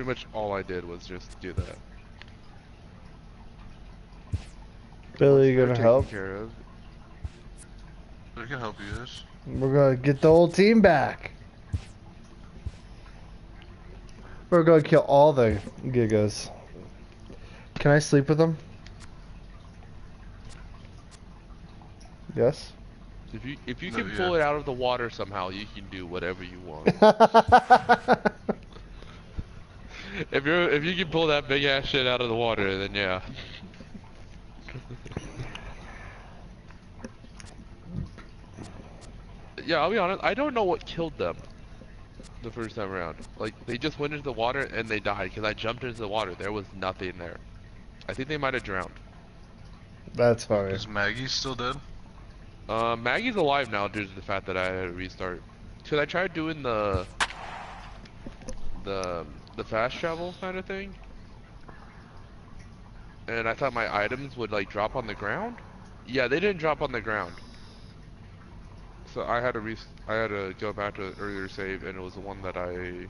pretty much all I did was just do that. Billy, you gonna help? Care of. I can help you guys. We're gonna get the whole team back. We're gonna kill all the Gigas. Can I sleep with them? Yes. If you can pull it out of the water somehow, you can do whatever you want. If you can pull that big ass shit out of the water, then yeah. Yeah, I'll be honest. I don't know what killed them the first time around. Like they just went into the water and they died because I jumped into the water. There was nothing there. I think they might have drowned. That's funny. Is Maggie still dead? Maggie's alive now due to the fact that I had to restart. Cause I tried doing the fast travel kind of thing, and I thought my items would like drop on the ground. Yeah, they didn't drop on the ground. So I had to go back to the earlier save, and it was the one that I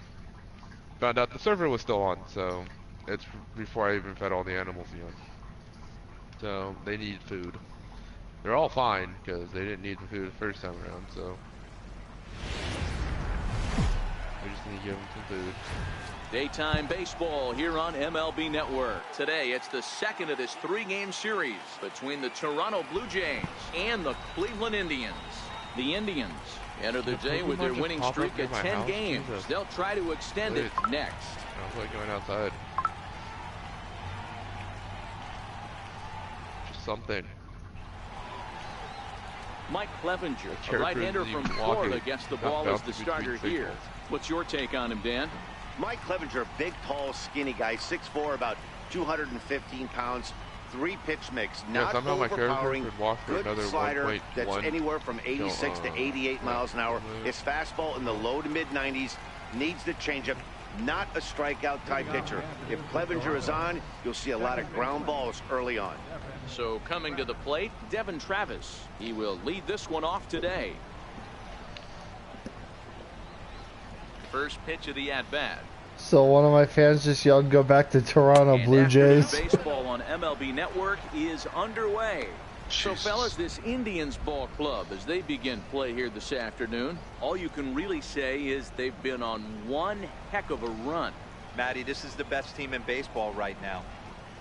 found out the server was still on. So it's before I even fed all the animals yet. So they need food. They're all fine because they didn't need the food the first time around. So we just need to give them some food. Daytime baseball here on MLB Network. Today, it's the second of this three-game series between the Toronto Blue Jays and the Cleveland Indians. The Indians enter the day with their winning streak at 10 games. They'll try to extend it next. I was like going outside. Just something. Mike Clevenger, a right-hander from Florida, gets the ball as the starter here. What's your take on him, Dan? Mike Clevenger, big, tall, skinny guy, 6'4", about 215 pounds. 3-pitch mix, not overpowering, good slider that's anywhere from 86 to 88 miles an hour. His fastball in the low to mid-90s, needs the changeup, not a strikeout type pitcher. If Clevenger is on, you'll see a lot of ground balls early on. So coming to the plate, Devin Travis. He will lead this one off today. First pitch of the at-bat. So one of my fans just yelled, "Go back to Toronto Blue Jays." Baseball on MLB Network is underway. So fellas, this Indians ball club, as they begin play here this afternoon, all you can really say is they've been on one heck of a run. Matty, this is the best team in baseball right now.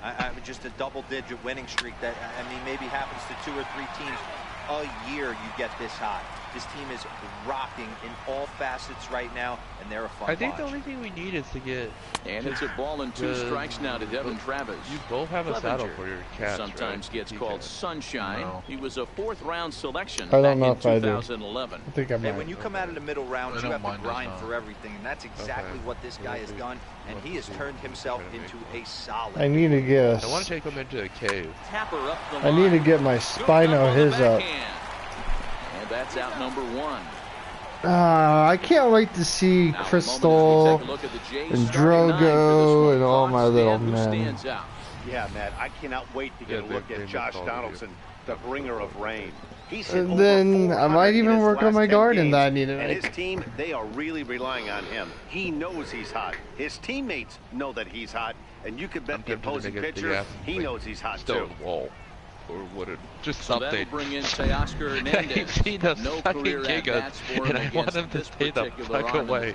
I'm just a double-digit winning streak that, I mean, maybe happens to 2 or 3 teams a year. You get this high. This team is rocking in all facets right now, and they're a fun I think watch. the only thing we need is to get... And it's a ball and 2 strikes now to Devin Travis. You both have a saddle for your cats, sometimes right? gets called Sunshine. No. He was a 4th-round selection I don't know back in if 2011. I think I might. And when you come out in the middle rounds, you have to grind for everything, and that's exactly what this guy has done, and he has turned himself into a solid. I need to get I want to take him into a cave. Tapper up the line. I need to get my Spino his up. And that's out number 1. I can't wait to see Crystal and Drogo and all my little men. Yeah, Matt, I cannot wait to get a look at Josh Donaldson, the bringer of rain. And then I might even work on my garden that I need to make. And his team, they are really relying on him. He knows he's hot. His teammates know that he's hot. And you could bet the opposing pitcher, he knows he's hot too. Wall. Or would it just so something? Bring in Teoscar Hernandez. He does no fucking Gigas, and I want him to stay the fuck away.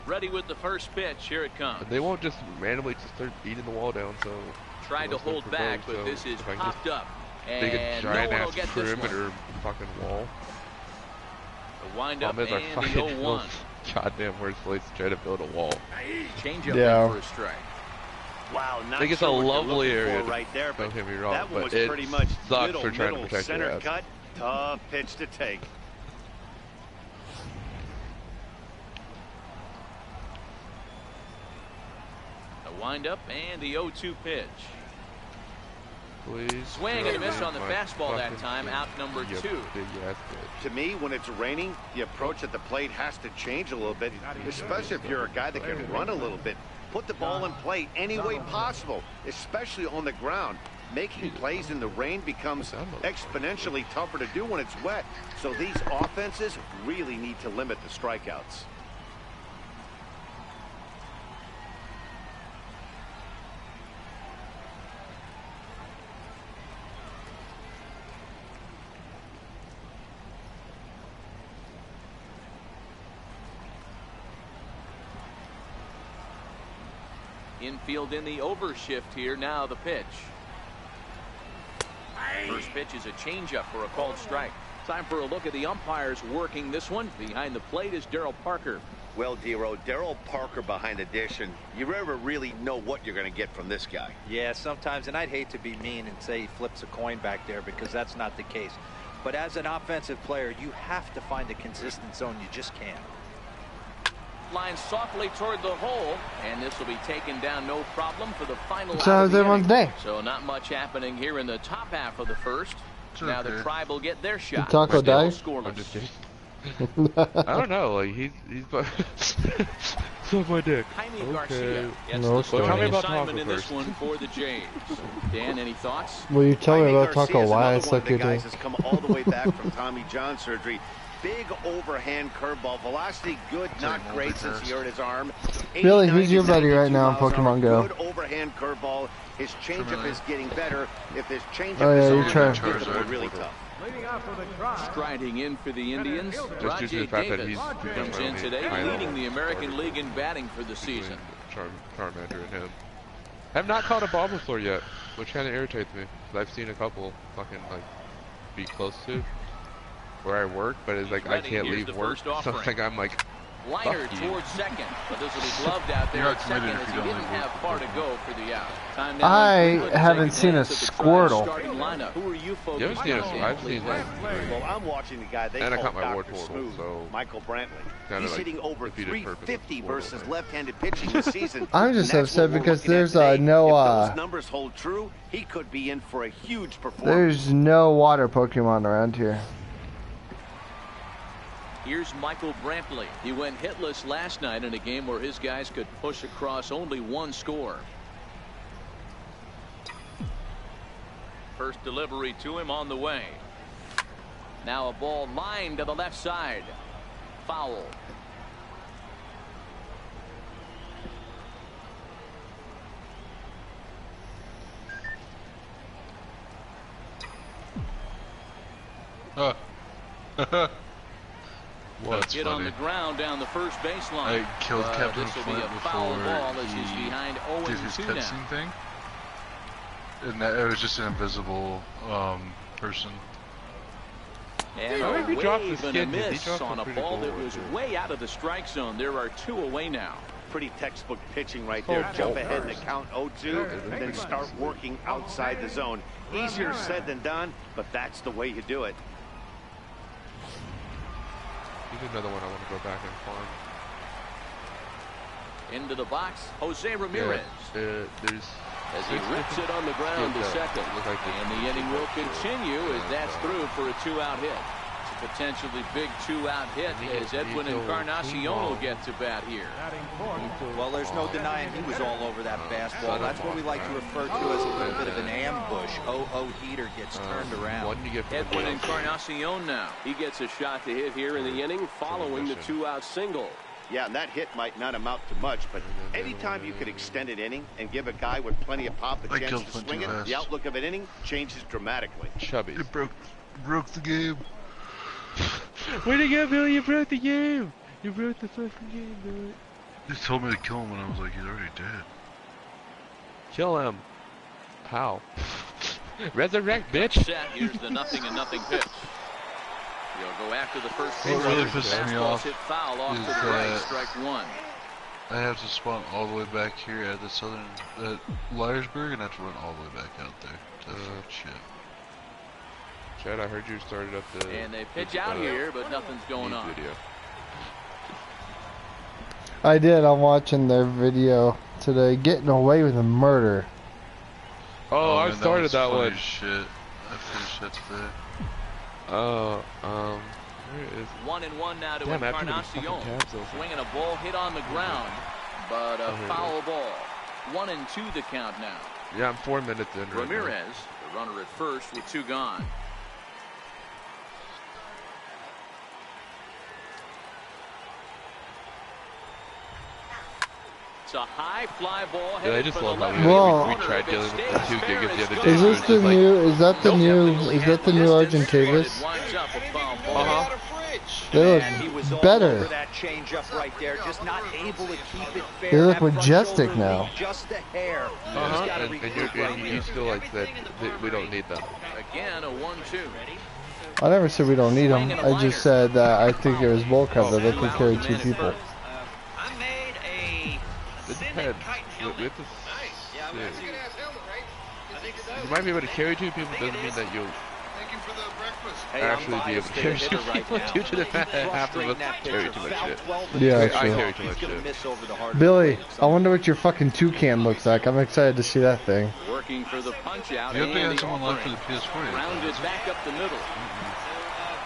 Ready with the first pitch. Here it comes. They won't just randomly just start beating the wall down. So tried to hold back, but this is popped up. Big giant ass perimeter fucking wall. The wind up and the 0-1. Goddamn worst place to try to build a wall. Change up for a strike. Wow, I think it's a lovely area right there, don't get me wrong, that one but was pretty much sucks for trying to protect center your ass. cut, tough pitch to take. A wind up and the 0-2 pitch. Please swing and a miss on the fastball that time, out number 2. To me, when it's raining, the approach at the plate has to change a little bit, especially if you're a guy that can run a little bit. Put the ball in play any way possible, especially on the ground. Making plays in the rain becomes exponentially tougher to do when it's wet. So these offenses really need to limit the strikeouts. Infield in the overshift here. Now the pitch. First pitch is a changeup for a called strike. Time for a look at the umpires working this one. Behind the plate is Darryl Parker. Well, Dero, Darryl Parker behind the dish, and you never really know what you're going to get from this guy. Yeah, sometimes, and I'd hate to be mean and say he flips a coin back there because that's not the case. But as an offensive player, you have to find a consistent zone. You just can't. Line softly toward the hole, and this will be taken down no problem for the final So out how's of the everyone's inning. day? So not much happening here in the top half of the first. Now the Tribe will get their shot. Did Taco die? Scoreless. I don't know. Like he's suck my dick. Jaime Garcia gets No, the so tell starting me about assignment Taco in this first. one for the Jays. Dan, any thoughts? Will you tell me Jaime about Garcia Taco? is Why I another one suck of the your guys dick? that's come all the way back from Tommy John surgery. Big overhand curveball, velocity good, not great since he hurt his arm. Billy, who's your 89 to buddy right 92 now in miles an hour. Pokemon Go? Good overhand curveball. His changeup is getting better. If his changeup Oh, yeah, is you on, try. it's gonna be really tough. Striding in for the Indians, Just due to the Rajay fact that Davis he's comes in today, leading the American League in batting for the season. Charmander and him. I have not caught a ball before yet, which kind of irritates me. Cause I've seen a couple fucking like be close to where I work, but it's like I can't leave work. So like I'm like, Liner fuck you. towards second, but this will be gloved out there You're at not second committed as if he you don't didn't leave have work. far to go for the out. Time now I for Cleveland to haven't take seen a advance of the Tribe's Squirtle. starting lineup. Who are you You focused haven't seen on? us. I've seen like Well, I'm watching the guy they And I call caught my ward Dr. portal, Smooth, so Michael Brantley. kinda He's like hitting over defeated purpose of 350 Portal, versus right? left-handed pitching this season. I'm just And that's upset what we're because looking at there's today. no If those numbers hold true, he could be in for a huge performance. there's no water Pokemon around here. Here's Michael Brantley. He went hitless last night in a game where his guys could push across only one score. First delivery to him on the way. Now a ball lined to the left side. Foul. That's Get on funny. the ground down the first baseline. I killed Captain This will be Flint a foul before ball as he's he behind did his 0-2 now. cutscene thing. And that, it was just an invisible person. And Oh, a he dropped wave his and a kid. He miss dropped on some a pretty ball cool that right was there. way out of the strike zone. There are two away now. Pretty textbook pitching right there. Jump ahead in the count 0-2, then start working outside the zone. Easier said than done, but that's the way you do it. He's another one I want to go back and farm. Into the box, Jose Ramirez. Yeah, there's As he rips it on the ground to second. And the inning will continue as that's through for a two-out hit. It's a potentially big two-out hit as Edwin Encarnacion will get to bat here. Well, there's no denying he was all over that fastball. That's what we like to refer to as a little bit of an ambush. Heater gets turned around. One you get from Edwin the Encarnacion now. He gets a shot to hit here in the inning following the two-out single. Yeah, and that hit might not amount to much, but anytime you could extend an inning and give a guy with plenty of pop a I chance killed to Flint swing too it, fast. the outlook of an inning changes dramatically. Chubby. It broke the game. Way to go, Billy! You broke the game. You broke the fucking game, Billy. They told me to kill him, and I was like, he's already dead. Kill him. How? Resurrect, bitch. Set. Here's the 0-0 pitch. He'll go after the first pitch. What really pisses me Fastball's off hit foul off is to the right, that strike one. I have to spawn all the way back here at the southern, at Lyersburg, and I have to run all the way back out there. That's shit. Chad, I heard you started up the. And they pitch out here, but nothing's going on. Video. I did. I'm watching their video today. Getting away with a murder. Oh, I man, started was that funny one. as shit. I finished that today. Oh, where is? 1-1 now to Damn, I have too many Encarnacion. fucking tabs open. Swinging a ball hit on the ground, but a Oh, here it foul ball. 1-2 the count now. Yeah, I'm 4 minutes in. Right now. Ramirez, the runner at first with two gone. It's a high fly ball. Yeah, I headed just for love the how left we, Whoa. we tried dealing with the 2 gigas the other day. Is this the new? Is that the new? Is that the new Argentavis? Winds up a foul ball. Uh-huh. They look better. That change up right there, just not able to keep it fair. They look majestic now. Just a hair. And you still like that we don't need them. Again, a 1-2. I never said we don't need them. I just said that I think it was bull cover that could carry 2 people. It depends. We have to see. You might be able to carry 2 people, doesn't mean that you'll actually be able to carry 2 people due to the fact that half of us carry too much shit. Yeah, I carry too much shit. Billy, I wonder what your fucking toucan looks like. I'm excited to see that thing. Working for the punch out. You have someone left for the PS4. Rounded back up the middle.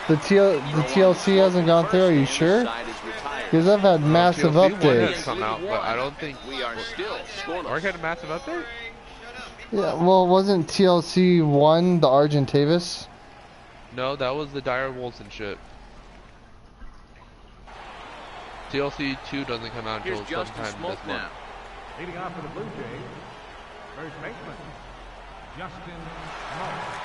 The TLC hasn't gone through, are you sure? Because I've had massive updates. Come out, but I don't think we are still scoreless. Mark had a massive update? Yeah, well, wasn't TLC 1 the Argentavis? No, that was the Dire Wolves and shit. TLC 2 doesn't come out until sometime this month. Now. Leading off for the Blue Jays, first baseman, Justin Smoke.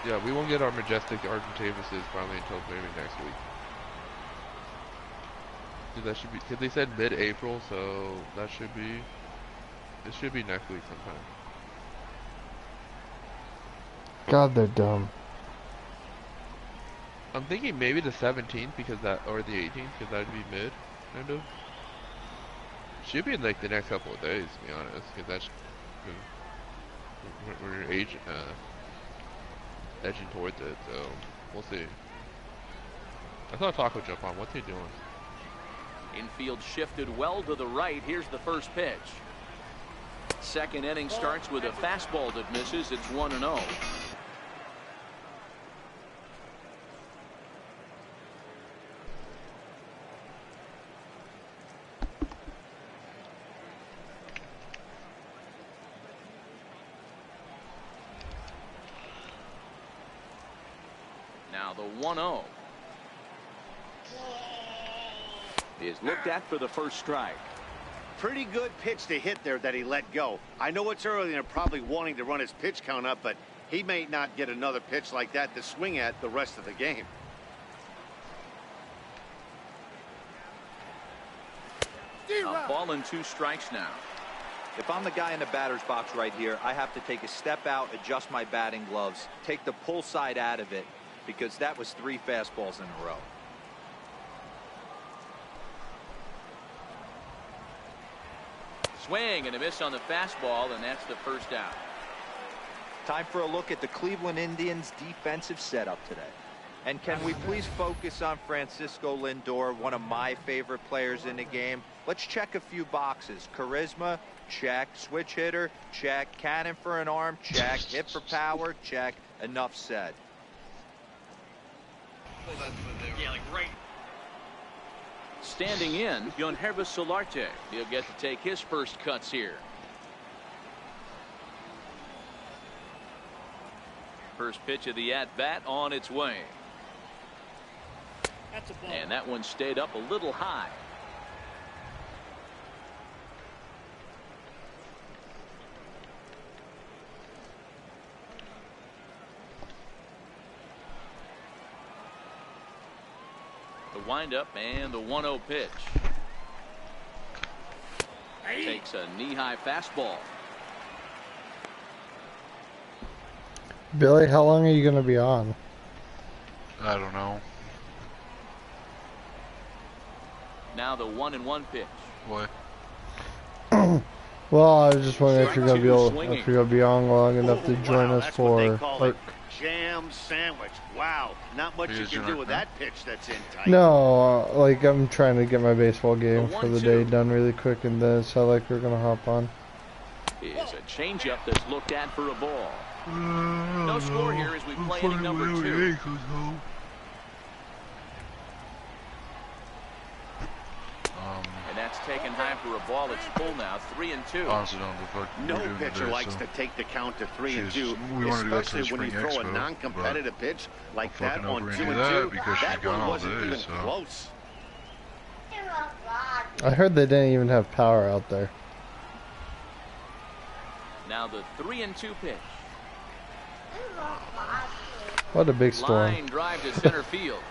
Yeah, we won't get our majestic Argentavises probably until maybe next week. Dude, that should be, cause they said mid-April, so that should be, it should be next week sometime. God, they're dumb. I'm thinking maybe the 17th because that, or the 18th because that'd be mid, kind of. Should be in like the next couple of days, to be honest, because that's, we're edging towards it, so we'll see. I saw Taco jump on. What's he doing? Infield shifted well to the right. Here's the first pitch. Second inning starts with a fastball that misses. It's 1-0. Now the 1-0 is looked at for the first strike. Pretty good pitch to hit there that he let go. I know it's early and they're probably wanting to run his pitch count up, but he may not get another pitch like that to swing at the rest of the game. A ball and 2 strikes now. If I'm the guy in the batter's box right here, I have to take a step out, adjust my batting gloves, take the pull side out of it, because that was 3 fastballs in a row. Swing and a miss on the fastball, and that's the first out. Time for a look at the Cleveland Indians' defensive setup today. And can we please focus on Francisco Lindor, one of my favorite players in the game? Let's check a few boxes. Charisma, check. Switch hitter, check. Cannon for an arm, check. Hit for power, check. Enough said. Yeah, like right. Standing in, Yonhervis Solarte. He'll get to take his first cuts here. First pitch of the at-bat on its way. That's a ball. And that one stayed up a little high. The windup and the 1-0 pitch. Takes a knee-high fastball. Billy, how long are you going to be on? I don't know. Now the 1-1 pitch. What? Well, I was just wondering if you're going to be on long enough to join us for jam sandwich. Wow, not much you can do with that pitch that's in tight. No, like I'm trying to get my baseball game for the day done really quick, and then so like we're gonna hop on. Is a changeup that's looked at for a ball. No score here as we play inning number 2. And that's taken high for a ball. It's full now, 3-2. Honestly, don't know no pitcher likes to take the count to 3-2, especially when you throw a non-competitive pitch like that on 2-2. That one wasn't even close. I heard they didn't even have power out there. Now the 3-2 pitch. What a big storm. Line drive to center field.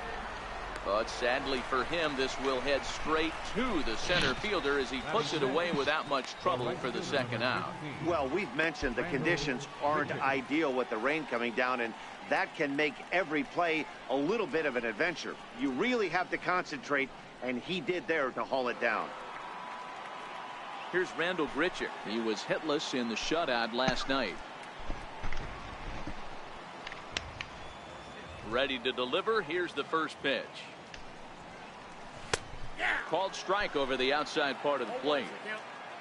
But sadly for him, this will head straight to the center fielder as he puts it away without much trouble for the second out. Well, we've mentioned the conditions aren't ideal with the rain coming down, and that can make every play a little bit of an adventure. You really have to concentrate, and he did there to haul it down. Here's Randall Grichuk. He was hitless in the shutout last night. Ready to deliver. Here's the first pitch. Called strike over the outside part of the plate.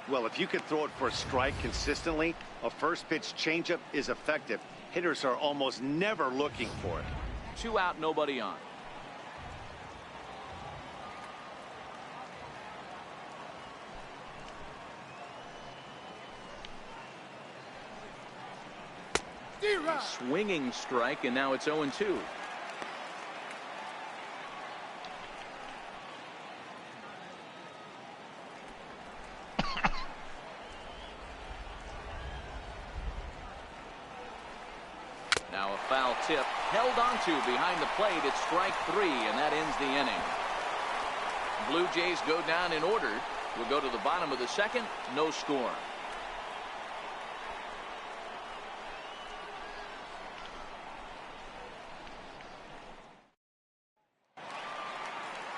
Well, if you can throw it for a strike consistently, a first pitch changeup is effective. Hitters are almost never looking for it. 2 out, nobody on. A swinging strike, and now it's 0-2. Now a foul tip held onto behind the plate. It's strike 3, and that ends the inning. Blue Jays go down in order. We'll go to the bottom of the second. No score.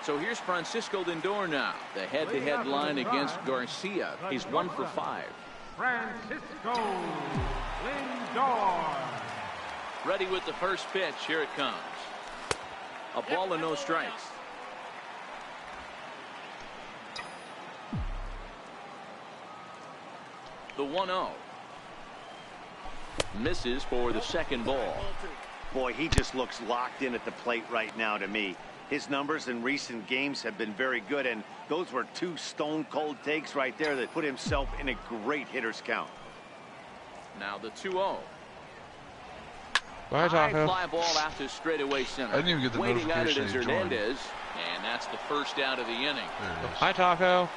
So here's Francisco Lindor now. The head-to-head line against Garcia. He's 1 for 5. Francisco Lindor. Ready with the first pitch. Here it comes. A ball and no strikes. The 1-0. Misses for the second ball. Boy, he just looks locked in at the plate right now to me. His numbers in recent games have been very good, and those were 2 stone-cold takes right there that put himself in a great hitter's count. Now the 2-0. High fly ball out to straightaway center. I didn't even get the Waiting at it notification is that he joined. Hernandez, and that's the first out of the inning. Hi, Taco.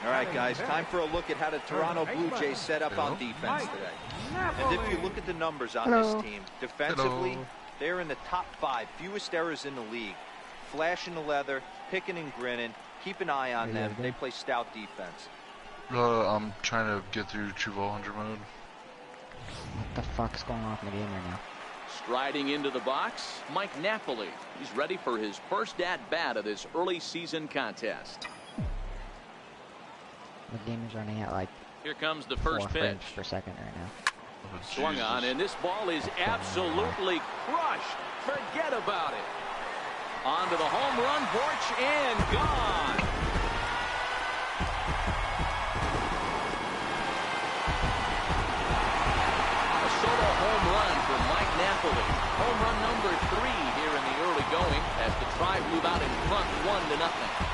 All right, guys, time for a look at how the Toronto Blue Jays set up on defense today. And if you look at the numbers on this team, defensively, they're in the top 5, fewest errors in the league. Flashing the leather, picking and grinning. Keep an eye on them. They play stout defense. I'm trying to get through True 100 mode. What the fuck's going on in the game right now? Striding into the box, Mike Napoli. He's ready for his first at-bat of this early season contest. The game is running at like here comes the first 4 pitch frames per second right now. Oh, swung on, and this ball is absolutely crushed. Forget about it. Onto the home run porch and gone. A solo home run for Mike Napoli. Home run number 3 here in the early going as the Tribe move out in front 1-0.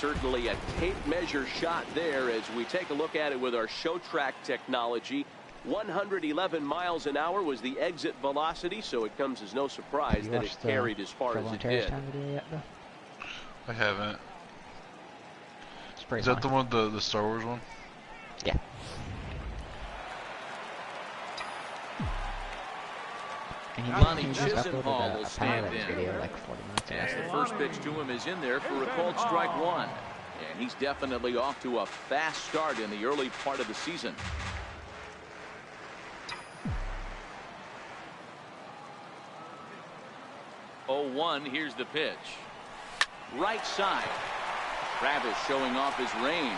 Certainly a tape measure shot there as we take a look at it with our show track technology. 111 miles an hour was the exit velocity, so it comes as no surprise that it carried as far as it did. Yet, I haven't. Is fun. that the one, the Star Wars one? Yeah. Lonnie Chisenhall will stand in. Video like 40 minutes ago. As the first pitch to him is in there for a called strike 1. And he's definitely off to a fast start in the early part of the season. Oh, 1, here's the pitch. Right side. Travis showing off his range.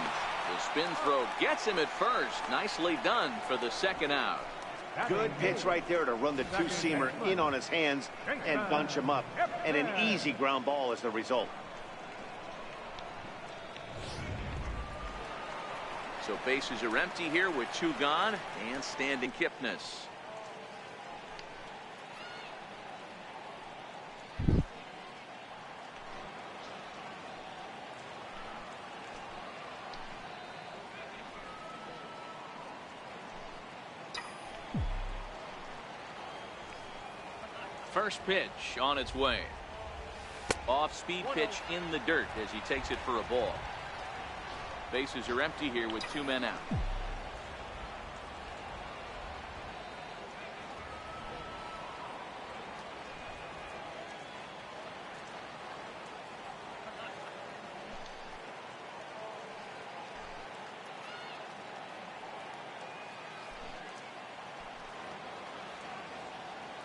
The spin throw gets him at first. Nicely done for the second out. Good pitch right there to run the two-seamer in on his hands and bunch him up. And an easy ground ball as the result. So bases are empty here with 2 gone and standing Kipnis. First pitch on its way. Off-speed pitch in the dirt as he takes it for a ball. Bases are empty here with 2 men out.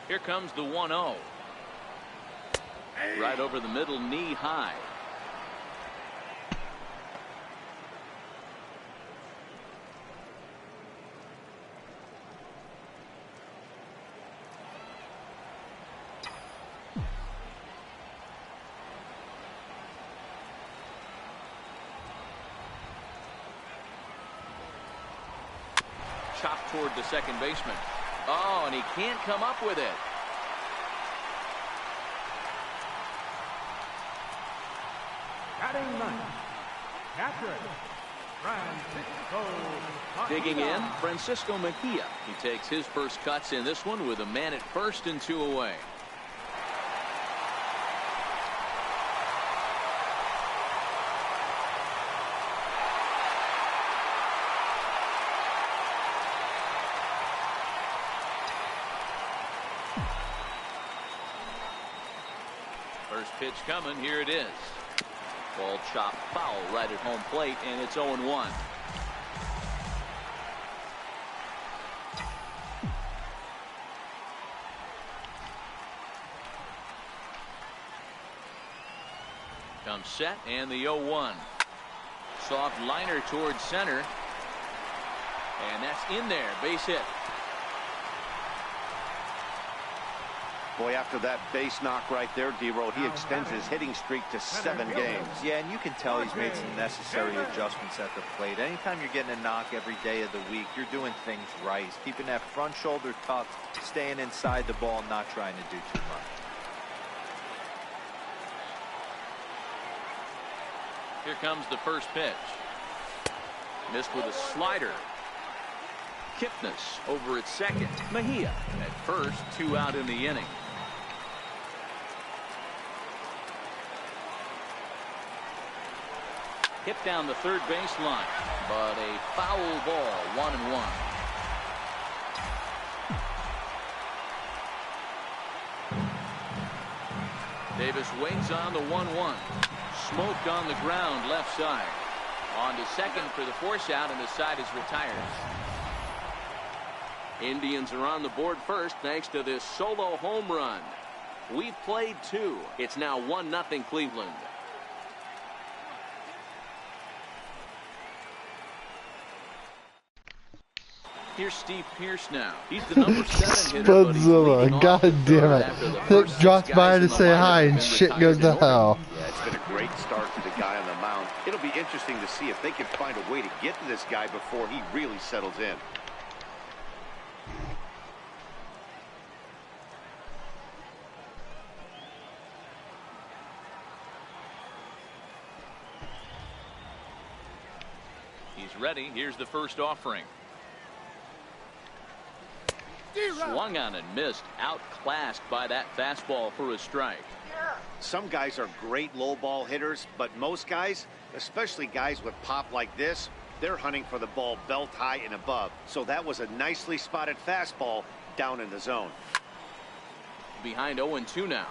Here comes the 1-0. Right over the middle, knee high. Chopped toward the second baseman. Oh, and he can't come up with it. Batting ninth, catcher, Francisco. Digging in, Francisco Mejia. He takes his first cuts in this one with a man at first and 2 away. First pitch coming. Here it is. Ball chopped foul right at home plate, and it's 0-1. Comes set, and the 0-1. Soft liner towards center. And that's in there. Base hit. Boy, after that base knock right there, D-Roll, he extends his hitting streak to 7 games. Yeah, and you can tell he's made some necessary adjustments at the plate. Anytime you're getting a knock every day of the week, you're doing things right. He's keeping that front shoulder tucked, staying inside the ball, not trying to do too much. Here comes the first pitch. Missed with a slider. Kipnis over at second. Mejia at first, 2 out in the inning. Hit down the third baseline, but a foul ball, 1-1. Davis waits on the 1-1. Smoked on the ground left side. On to second for the force out, and the side is retired. Indians are on the board first thanks to this solo home run. We've played 2. It's now 1-0 Cleveland. Here's Steve Pearce now. He's the number 7 hitter. Spudzilla, god damn it. Thick drops by to say hi and shit goes to hell. Yeah, it's been a great start to the guy on the mound. It'll be interesting to see if they can find a way to get to this guy before he really settles in. He's ready. Here's the first offering. Swung on and missed. Outclassed by that fastball for a strike. Some guys are great low ball hitters, but most guys, especially guys with pop like this, they're hunting for the ball belt high and above. So that was a nicely spotted fastball down in the zone. Behind 0-2 now.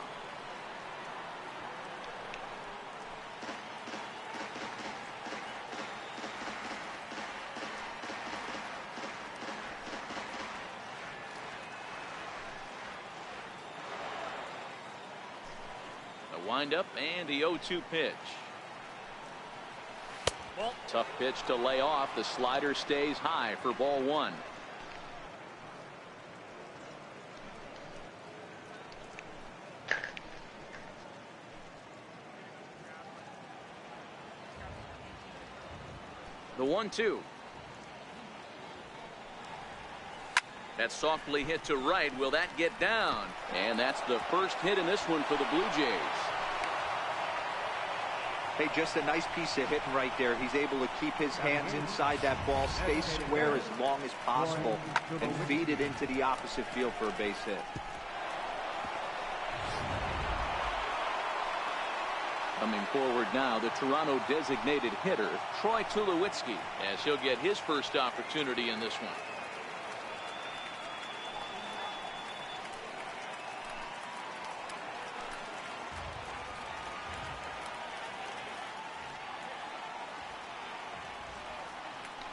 Wind up and the 0-2 pitch. Tough pitch to lay off. The slider stays high for ball 1. The 1-2. That's softly hit to right. Will that get down? And that's the first hit in this one for the Blue Jays. Hey, just a nice piece of hitting right there. He's able to keep his hands inside that ball, stay square as long as possible, and feed it into the opposite field for a base hit. Coming forward now, the Toronto designated hitter, Troy Tulowitzki, as he'll get his first opportunity in this one.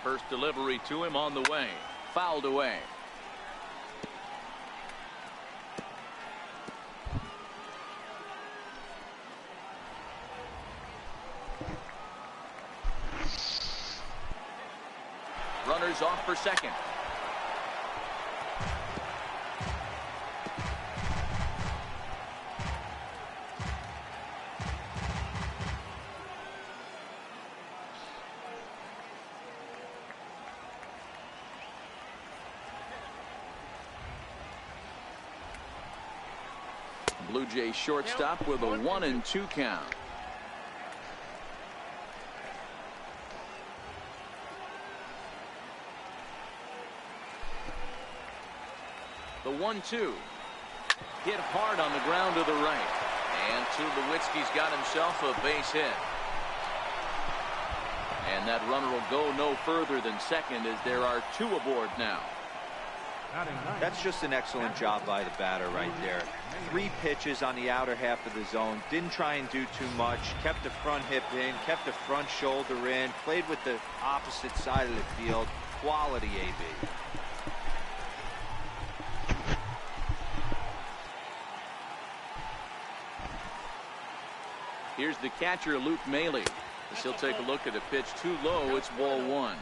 First delivery to him on the way. Fouled away. Runners off for second. Blue Jays shortstop with a 1-2 count. The 1-2. Hit hard on the ground to the right. And Tulowitzki's got himself a base hit. And that runner will go no further than second as there are 2 aboard now. That's just an excellent job by the batter right there. 3 pitches on the outer half of the zone. Didn't try and do too much. Kept the front hip in. Kept the front shoulder in. Played with the opposite side of the field. Quality AB. Here's the catcher, Luke Maile. As he'll take a look at a pitch too low. It's ball 1.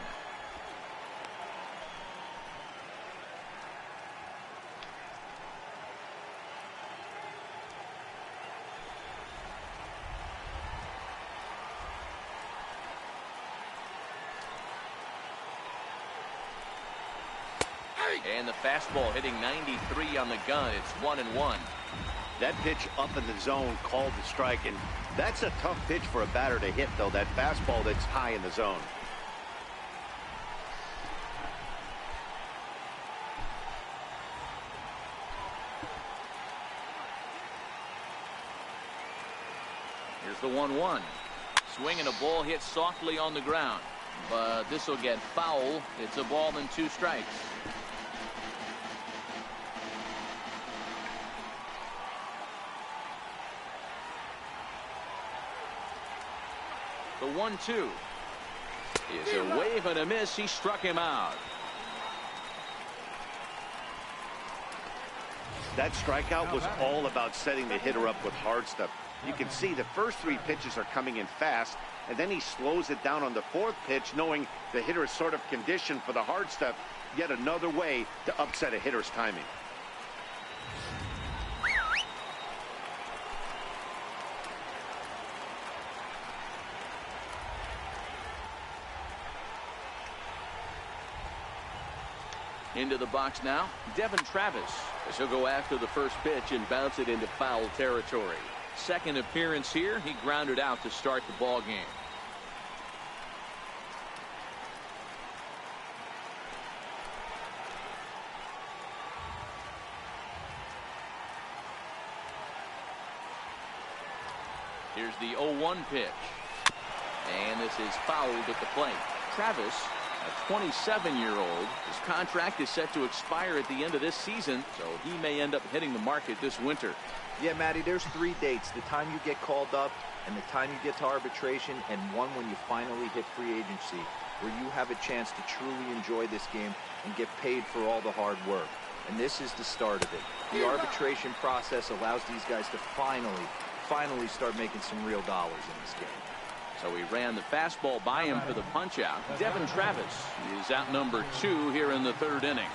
And the fastball hitting 93 on the gun. It's 1-1. That pitch up in the zone called the strike, and that's a tough pitch for a batter to hit, though, that fastball that's high in the zone. Here's the 1-1. Swinging a ball hit softly on the ground, but this will get foul. It's a ball and 2 strikes. The 1-2 is a wave and a miss. He struck him out. That strikeout was all about setting the hitter up with hard stuff. You can see the first 3 pitches are coming in fast, and then he slows it down on the 4th pitch, knowing the hitter is sort of conditioned for the hard stuff. Yet another way to upset a hitter's timing. Into the box now, Devin Travis, as he'll go after the first pitch and bounce it into foul territory. Second appearance here, he grounded out to start the ball game. Here's the 0-1 pitch. And this is fouled at the plate. Travis, a 27-year-old, his contract is set to expire at the end of this season, so he may end up hitting the market this winter. Yeah, Matty, there's 3 dates. The time you get called up, and the time you get to arbitration, and one when you finally hit free agency, where you have a chance to truly enjoy this game and get paid for all the hard work. And this is the start of it. The arbitration process allows these guys to finally start making some real dollars in this game. So he ran the fastball by him for the punch out. Devin Travis is out number 2 here in the 3rd inning.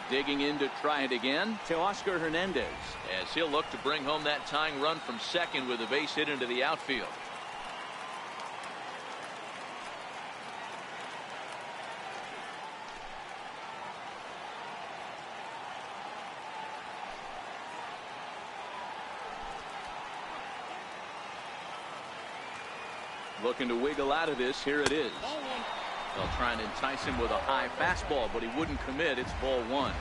Digging in to try it again, Teoscar Hernandez, as he'll look to bring home that tying run from second with a base hit into the outfield. Looking to wiggle out of this. Here it is. They'll try and entice him with a high fastball, but he wouldn't commit. It's ball 1.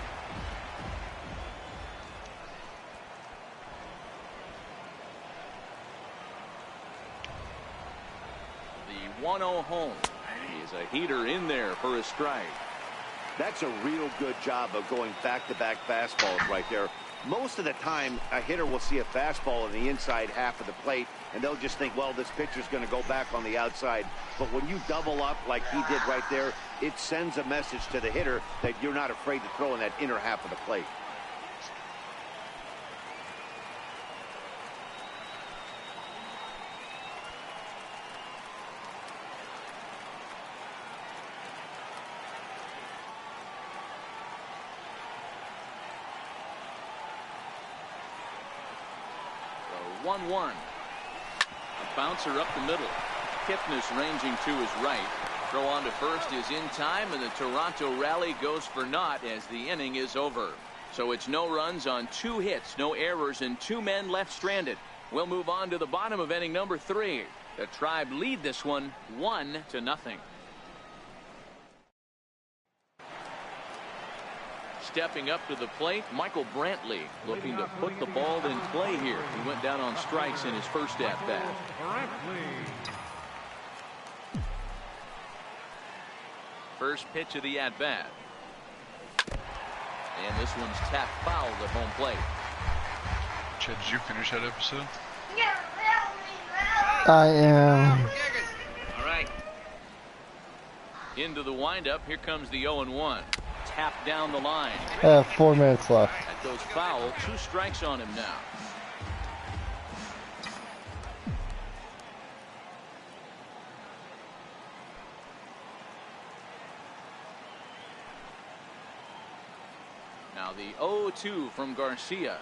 1-0 home. He is a heater in there for a strike. That's a real good job of going back-to-back fastballs right there. Most of the time, a hitter will see a fastball in the inside half of the plate, and they'll just think, well, this pitcher's going to go back on the outside. But when you double up like he did right there, it sends a message to the hitter that you're not afraid to throw in that inner half of the plate. So 1-1. A bouncer up the middle. Kipnis ranging to his right. Throw on to first is in time, and the Toronto rally goes for naught as the inning is over. So it's no runs on 2 hits, no errors, and 2 men left stranded. We'll move on to the bottom of inning number 3. The Tribe lead this one 1-0. Stepping up to the plate, Michael Brantley looking to put the ball in play here. He went down on strikes in his first at-bat. First pitch of the at-bat. And this one's tapped foul at home plate. Chad, did you finish that episode? I am. All right. Into the windup. Here comes the 0-1. Tapped down the line. I have 4 minutes left. That goes foul. 2 strikes on him now. Now the 0-2 from Garcia.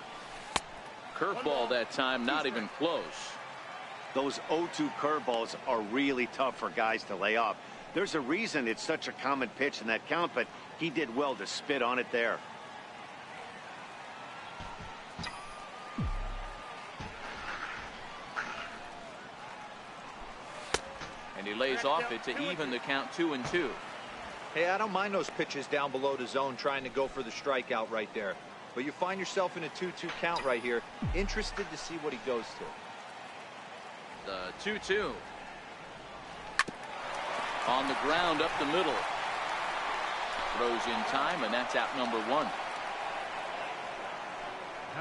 Curveball that time, not even close. Those 0-2 curveballs are really tough for guys to lay off. There's a reason it's such a common pitch in that count, but he did well to spit on it there. And he lays off it to even the count 2-2. Hey, I don't mind those pitches down below the zone trying to go for the strikeout right there. But you find yourself in a 2-2 count right here. Interested to see what he goes to. The 2-2. On the ground up the middle. Throws in time, and that's out number 1.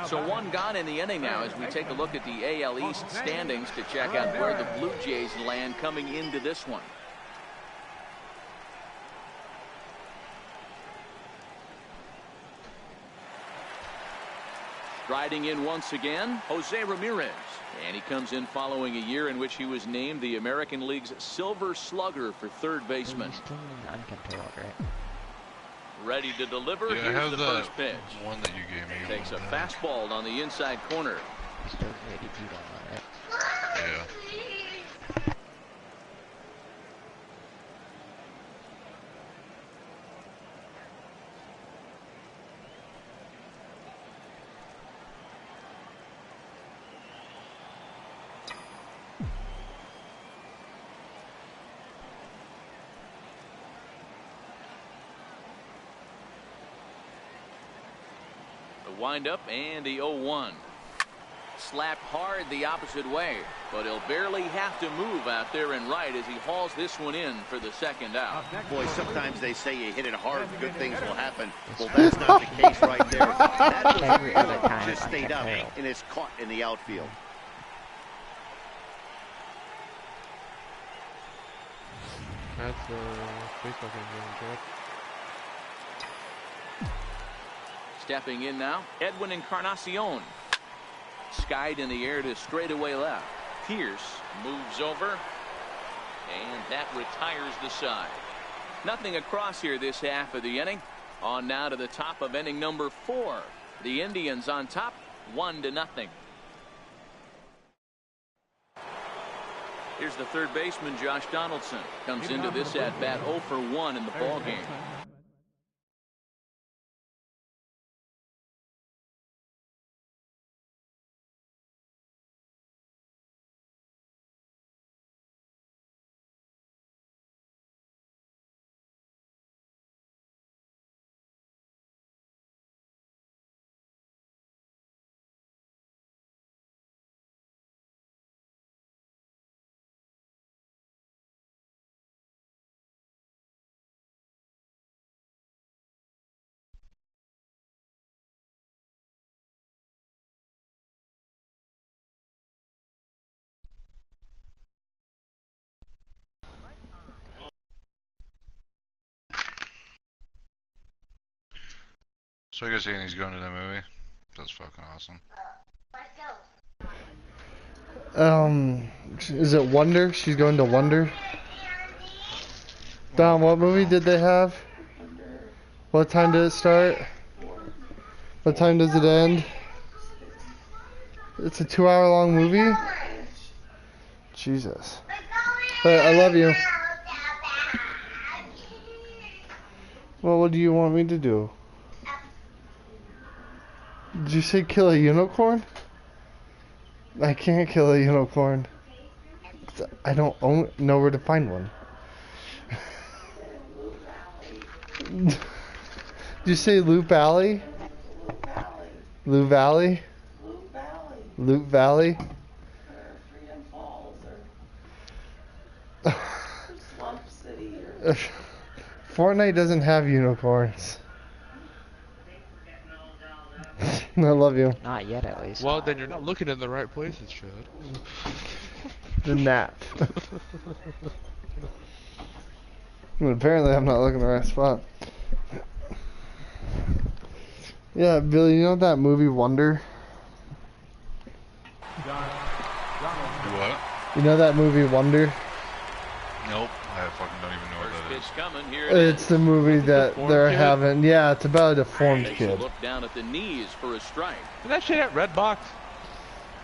So 1 gone in the inning now as we take a look at the AL East standings to check out where the Blue Jays land coming into this one. Riding in once again, Jose Ramirez. And he comes in following a year in which he was named the American League's Silver Slugger for third baseman. Uncontrolled, right? Ready to deliver. Yeah, Here's the first pitch. One that you gave me. Takes a fastball on the inside corner. Still ready to beat on that, right? Yeah. Wind up and the 0-1. Slapped hard the opposite way, but he'll barely have to move out there and right as he hauls this one in for the second out. Boy, sometimes they say you hit it hard, good things will happen. Well, that's not the case right there. That just stayed up and is caught in the outfield. That's baseball game. Stepping in now, Edwin Encarnacion. Skied in the air to straightaway left. Pierce moves over, and that retires the side. Nothing across here this half of the inning. On now to the top of inning number 4. The Indians on top, 1-0. Here's the third baseman, Josh Donaldson. Comes into this at bat 0 for 1 in the ball game. So you're saying he's going to that movie? That's fucking awesome. Is it Wonder? She's going to Wonder? Don, what movie did they have? What time did it start? What time does it end? It's a 2-hour long movie? Jesus. But I love you. Well, what do you want me to do? Did you say kill a unicorn? I can't kill a unicorn. I don't know where to find one. Did you say Loop Valley? Loop Valley? Loop Valley? Freedom Falls or Slump City or... Fortnite doesn't have unicorns. I love you. Not yet, at least. Well, then you're not looking in the right places, Chad. The nap. Well, apparently I'm not looking in the right spot. Yeah, Billy, you know that movie Wonder? What? You know that movie Wonder? Nope. I fucking don't even know what that is. Coming, here It's the movie that they're having. Yeah, it's about a deformed kid. Look down at the knees for a strike. Is that shit at Redbox?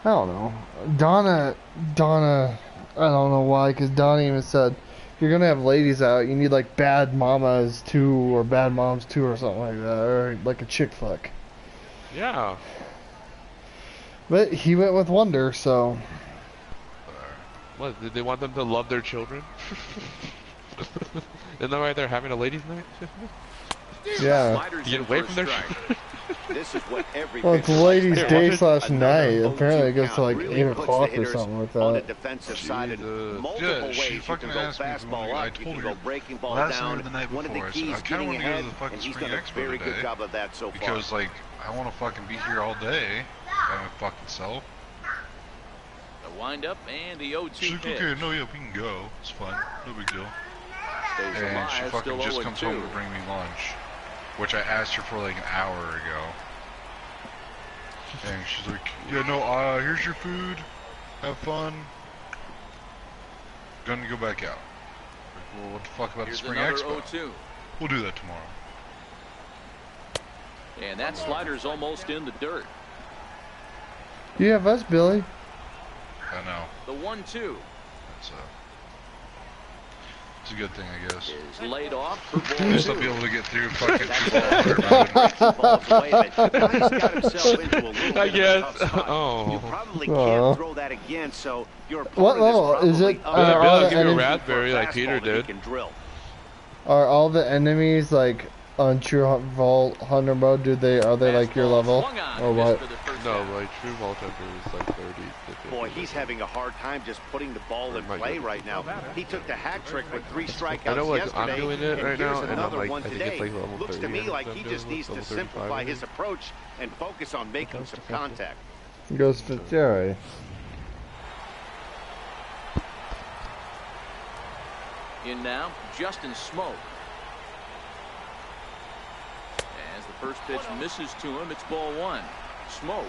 I don't know. Donna, I don't know why, because Donna even said, if you're going to have ladies out, you need like Bad Mamas 2 or Bad Moms 2 or something like that, or like a chick flick. Yeah. But he went with Wonder, so... What, did they want them to love their children? Isn't that why they're having a ladies' night? Yeah. Get away from their This is what every well, it's ladies' day / night. Another Apparently it goes to like really 8 puts o'clock the or hitters something like on the that. defensive side in multiple Yeah, ways. she You fucking can go asked me if we fastball wanted- I up, you told can her go breaking ball last night down. or the night One of the before, I said, keys I kinda getting wanna go to ahead, the fucking and he's Spring done a Expo very good today, job of that so far. because like I want to fucking be here all day by my fucking self. The windup and the 0-2 She's like, pitch. okay, no, yeah, we can go. It's fine, no big deal. Stays And alive, she fucking still just comes 0-2. home to bring me lunch, which I asked her for like an hour ago. And she's like, yeah, no, here's your food. Have fun. Gonna go back out. Like, well, what the fuck about Here's the Spring another Expo? 0-2. We'll do that tomorrow. And that slider's almost in the dirt. You have us, Billy. I know. The 1-2 It's a good thing, I guess. is laid off for ball Just to 2. be able to get through fucking I guess. Oh. You probably can't throw that again, so your what level is it? I'll give you a raspberry like Peter did. Are all the enemies like on True Vault Hunter mode? Are they like your level or what? No, like True Vault Hunter is like 30. Boy, he's having a hard time just putting the ball in play right now. He took the hat trick with 3 strikeouts I know, like, yesterday, I'm doing it and right now, here's and I'm another like, one I think today. it's like level Looks to 30 me or like he something, just needs to level 35 simplify maybe. his approach and focus on making some contact. Goes Fitzgerald. In now, Justin Smoke. As the first pitch misses to him, it's ball 1. Smoke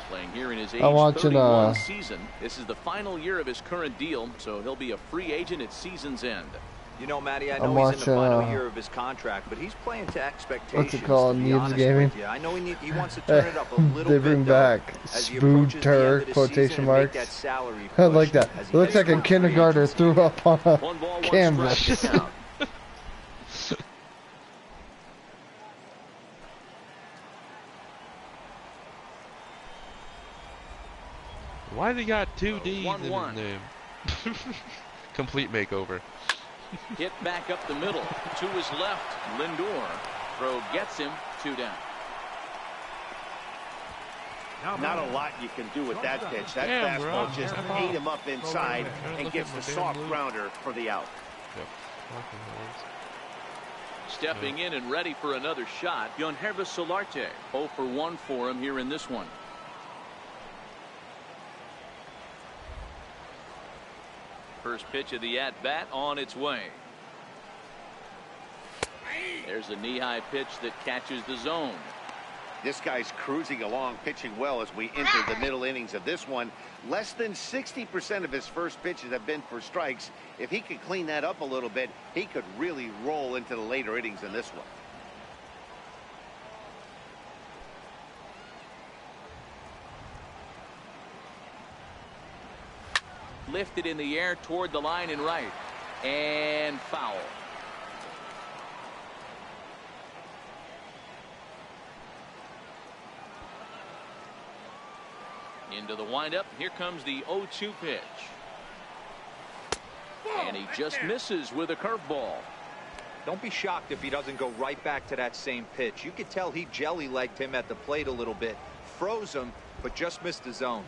playing here in his age 31 season. This is the final year of his current deal, so he'll be a free agent at season's end. You know, Matty, I know he's in the final year of his contract, but he's playing to expectations. What's it called? Neves Gaming? I know he wants to turn it up a little They bit. bring back Spooter quotation marks. I like that. It looks like a kindergartner threw up on a canvas. Why they got 2 D's in his name? Complete makeover. Hit back up the middle. To his left, Lindor. Throw gets him 2 down. Not a lot you can do with that pitch. That fastball just ate him up inside and gets the soft grounder for the out. Stepping in and ready for another shot, Yonhervis Solarte. 0 for 1 for him here in this one. First pitch of the at-bat on its way. There's a knee-high pitch that catches the zone. This guy's cruising along, pitching well as we enter the middle innings of this one. Less than 60% of his first pitches have been for strikes. If he could clean that up a little bit, he could really roll into the later innings in this one. Lifted in the air toward the line and right. And foul. Into the windup. Here comes the 0-2 pitch. And he just misses with a curveball. Don't be shocked if he doesn't go right back to that same pitch. You could tell he jelly-legged him at the plate a little bit. Froze him, but just missed the zone.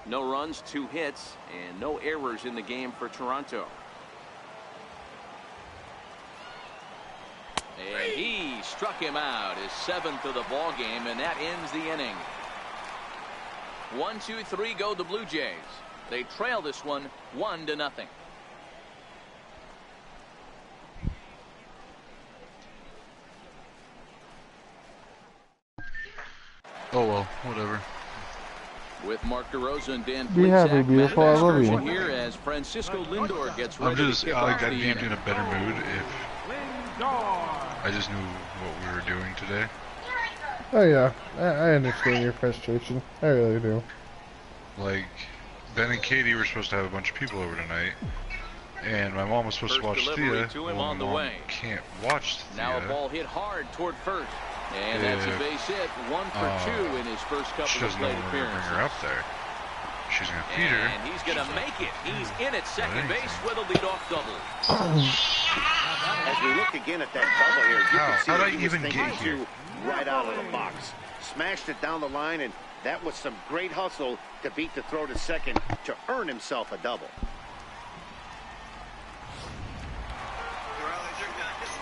No runs, 2 hits, and no errors in the game for Toronto. And he struck him out, his 7th of the ball game, and that ends the inning. 1, 2, 3 go the Blue Jays. They trail this one 1-0. Oh well, whatever. With Mark DeRosa and Dan Be happy, beautiful. I love you. Here as Francisco Lindor gets ready I'm just, to kick off I'd the be in inning. a better mood if I just knew what we were doing today. Oh yeah, I understand your frustration. I really do. Like, Ben and Katie were supposed to have a bunch of people over tonight, and my mom was supposed to watch Thea. To him well, on my the mom way. can't watch Thea. Now a ball hit hard toward first, and that's a base hit. 1 for 2 in his first She couple of doesn't know plate when we're gonna appearances. bring her up there. She's gonna feed her. And he's gonna make it. He's in at second base with a leadoff double. As we look again at that double here, you can see How that did I he was even thinking get here? through right out of the box. Smashed it down the line, and that was some great hustle to beat the throw to second to earn himself a double.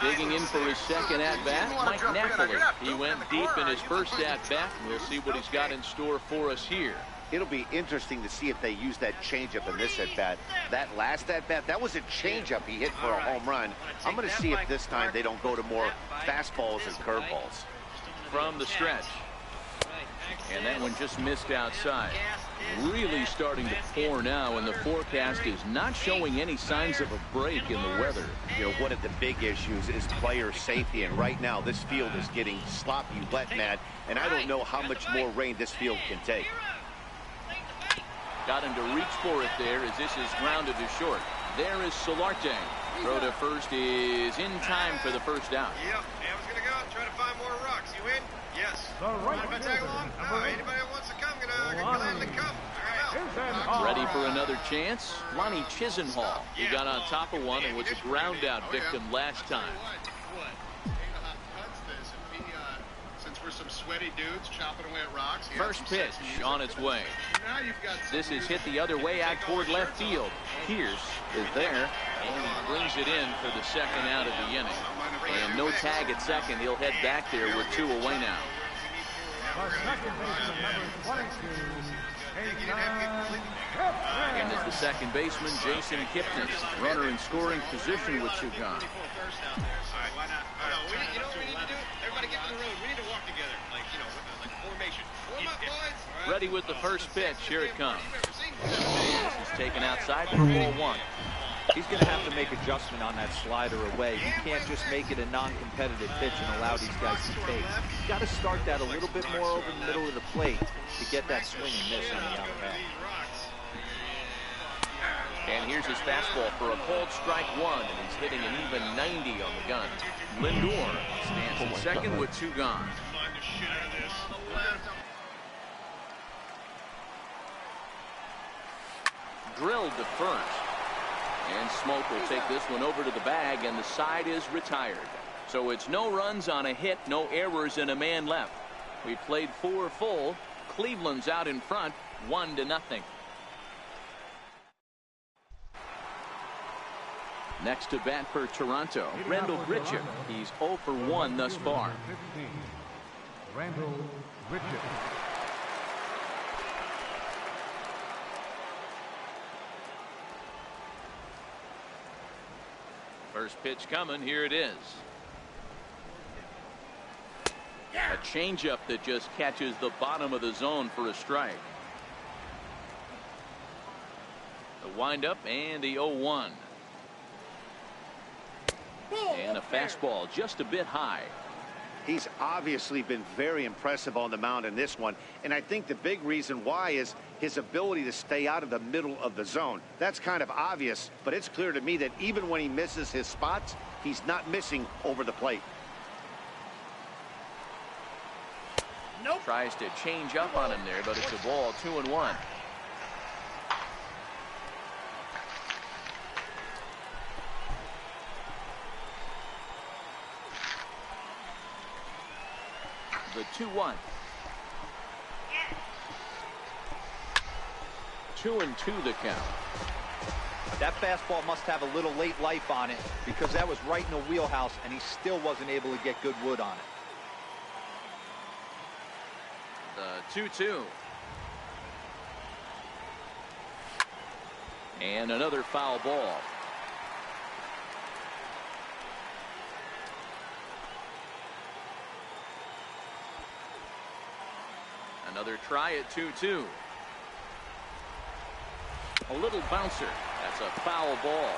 Digging in for his second at-bat, Mike Napoli. He went deep in his first at-bat. We'll see what he's got in store for us here. It'll be interesting to see if they use that changeup in this at-bat. That last at-bat, that was a changeup he hit for a home run. I'm going to see if this time they don't go to more fastballs and curveballs. From the stretch. And that one just missed outside. Really starting to pour now, and the forecast is not showing any signs of a break in the weather. You know, one of the big issues is player safety, and right now this field is getting sloppy wet, Matt, and I don't know how much more rain this field can take. Got him to reach for it there as this is grounded to short. There is Solarte. Throw to first is in time for the first out. Yep, I was gonna go try to find more rocks. You in? Yes. The right If I tag along? No, anybody who wants to come, gladly come. I'm out. Ready for another chance? Lonnie Chisenhall. He got on top of one and was a ground out victim last time. Since we're some sweaty dudes chopping away at rocks. First pitch on its way. This is hit the other way out toward left field. Pierce is there, and he brings it in for the second out of the inning. And no tag at second. He'll head back there. We're 2 away now. And as the second baseman, Jason Kipnis, runner in scoring position with 2 gone. You know what we need to do? Everybody get to the road. We need to walk together, like formation. Warm up, boys. Ready with the first pitch. Here it comes. This is taken outside for ball 1. He's going to have to make adjustment on that slider away. You can't just make it a non-competitive pitch and allow these guys to take. You've got to start that a little bit more over the middle of the plate to get that swing and miss on the out-of-bat. And here's his fastball for a called strike 1, and he's hitting an even 90 on the gun. Lindor stands in second with 2 gone. Drilled to first. And Smoke will take this one over to the bag, and the side is retired. So it's no runs on a hit, no errors, and a man left. We played 4 full. Cleveland's out in front, 1-0. Next to bat for Toronto, Randall Grichuk. He's 0 for 1 thus far. Randall Grichuk. First pitch coming, here it is. A changeup that just catches the bottom of the zone for a strike. The windup and the 0-1. And a fastball just a bit high. He's obviously been very impressive on the mound in this one, and I think the big reason why is his ability to stay out of the middle of the zone. That's kind of obvious, but it's clear to me that even when he misses his spots, he's not missing over the plate. Nope. Tries to change up on him there, but it's a ball. 2-1. The 2-1. 2-2 the count. That fastball must have a little late life on it because that was right in the wheelhouse and he still wasn't able to get good wood on it. The 2-2. And another foul ball. Another try at 2-2. A little bouncer. That's a foul ball.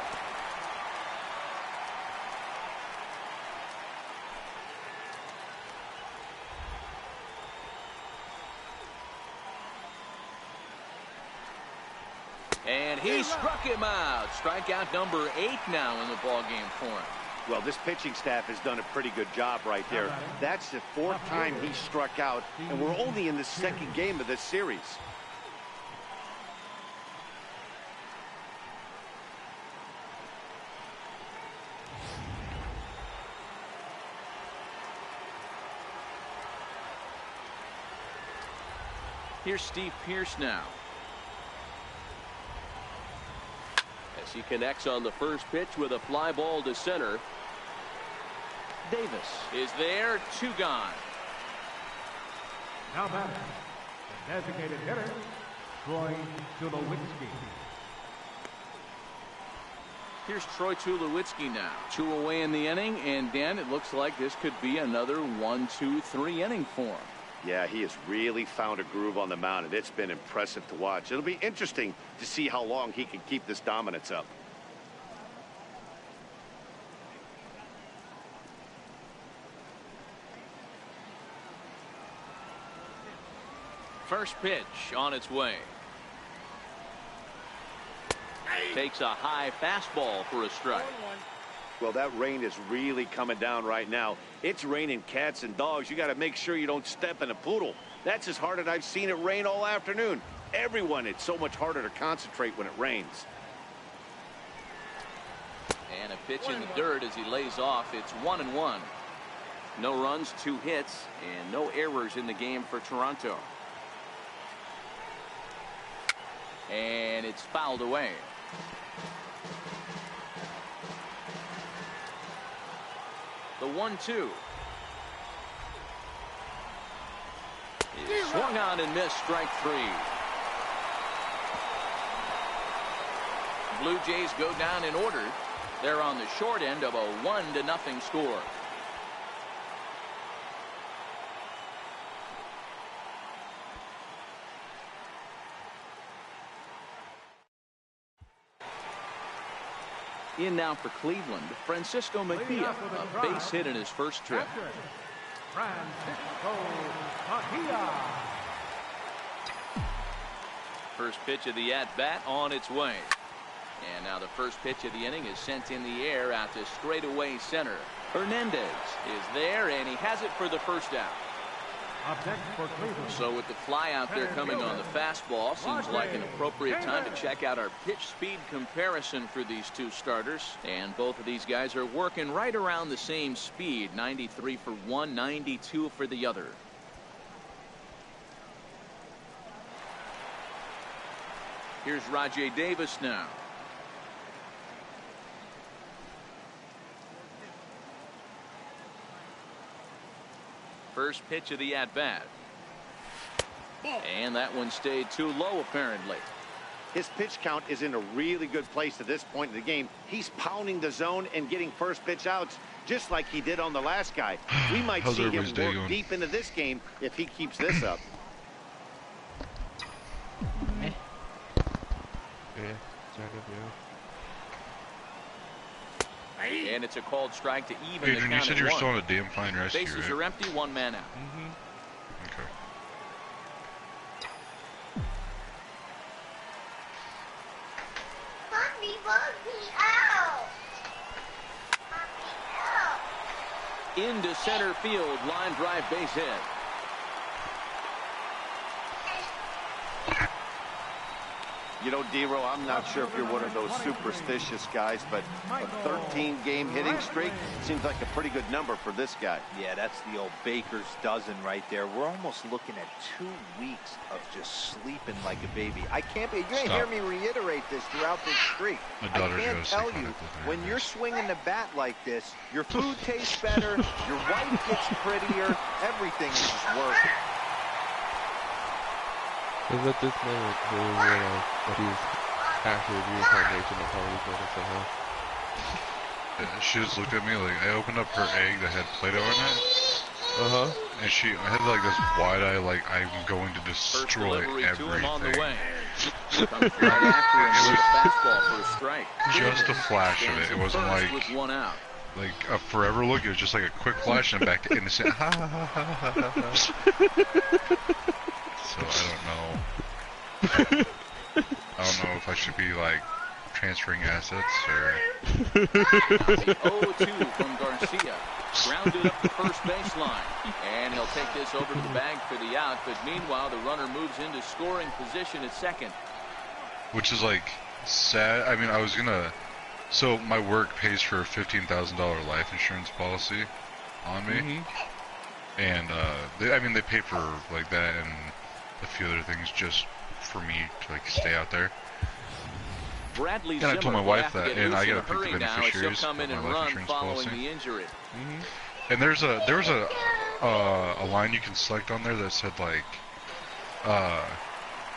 And he struck him out. Strikeout number 8 now in the ballgame for him. Well, this pitching staff has done a pretty good job right there. That's the 4th time he struck out, and we're only in the 2nd game of this series. Here's Steve Pearce now. As he connects on the first pitch with a fly ball to center. Davis is there, 2 gone. Now batting, the designated hitter, Troy Tulowitzki. Here's Troy Tulowitzki now. 2 away in the inning, and Dan, it looks like this could be another 1-2-3 inning for him. Yeah, he has really found a groove on the mound, and it's been impressive to watch. It'll be interesting to see how long he can keep this dominance up. First pitch on its way. Takes a high fastball for a strike. Well, that rain is really coming down right now. It's raining cats and dogs. You got to make sure you don't step in a poodle. That's as hard as I've seen it rain all afternoon. Everyone, it's so much harder to concentrate when it rains. And a pitch in the dirt as he lays off. It's 1-1. No runs, 2 hits, and no errors in the game for Toronto. And it's fouled away. The 1-2. Is swung on and missed, strike 3. Blue Jays go down in order. They're on the short end of a 1-0 score. In now for Cleveland, Francisco Mejia, a base hit in his first trip. Francisco Mejia. First pitch of the at-bat on its way. And now the first pitch of the inning is sent in the air out to straightaway center. Hernandez is there, and he has it for the first out. So with the fly out there coming on the fastball, seems like an appropriate time to check out our pitch speed comparison for these 2 starters. And both of these guys are working right around the same speed, 93 for one, 92 for the other. Here's Rajay Davis now. First pitch of the at-bat. And that one stayed too low, apparently. His pitch count is in a really good place at this point in the game. He's pounding the zone and getting first pitch outs. just like he did on the last guy. We might see him work deep into this game if he keeps this up. Yeah, kind of, yeah. And it's a called strike to even Adrian, the count. You said you were still on a damn fine rescue, Bases right? are empty, 1 man out. Okay. Mommy, let me out. Mommy, out. Into center field, line drive, base hit. You know, D-Row, I'm not sure if you're one of those superstitious guys, but a 13-game hitting streak seems like a pretty good number for this guy. Yeah, that's the old baker's dozen right there. We're almost looking at 2 weeks of just sleeping like a baby. I can't be. You're going to hear me reiterate this throughout this streak. I can't tell you, when you're swinging the bat like this, your food tastes better, your wife gets prettier, everything is just working. Is that this moment where we realize that he's actually a reincarnation of Harley Quinn somehow? Yeah, she just looked at me like, I opened up her egg that had Play-Doh in it. And I had like this wide eye, like, I'm going to destroy everything. Just a flash of it. It wasn't like a forever look. It was just like a quick flash and back to innocent. Ha ha ha ha ha. So I don't know if I should be like transferring assets or. 0-2 from Garcia. Grounded up the first baseline. And he'll take this over to the bag for the out. But meanwhile, the runner moves into scoring position at second. Which is like sad. I mean, I was gonna. So my work pays for a $15,000 life insurance policy on me. And they pay for like that and a few other things just for me to like stay out there. Bradley and I told my wife that, and I gotta pick the beneficiaries of my life insurance policy. And there was a line you can select on there that said like,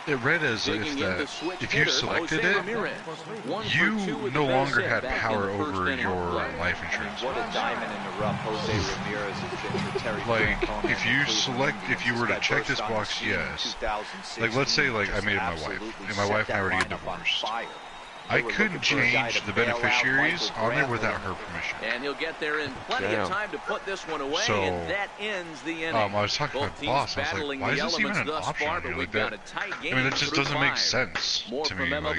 it read as if you selected it, you no longer had power over your life insurance. What a diamond in the rough Jose Ramirez has been for Terry. Like, if you were to check this box, yes. Like, let's say, like, I made it my wife, and my wife and I were to get divorced. I couldn't change the beneficiaries on there without her permission. And he'll get there in plenty of time to put this one away, and that ends the inning. I was talking to my boss, I was like, why is this even an option on here like that? I mean, that just doesn't make sense to me. Like,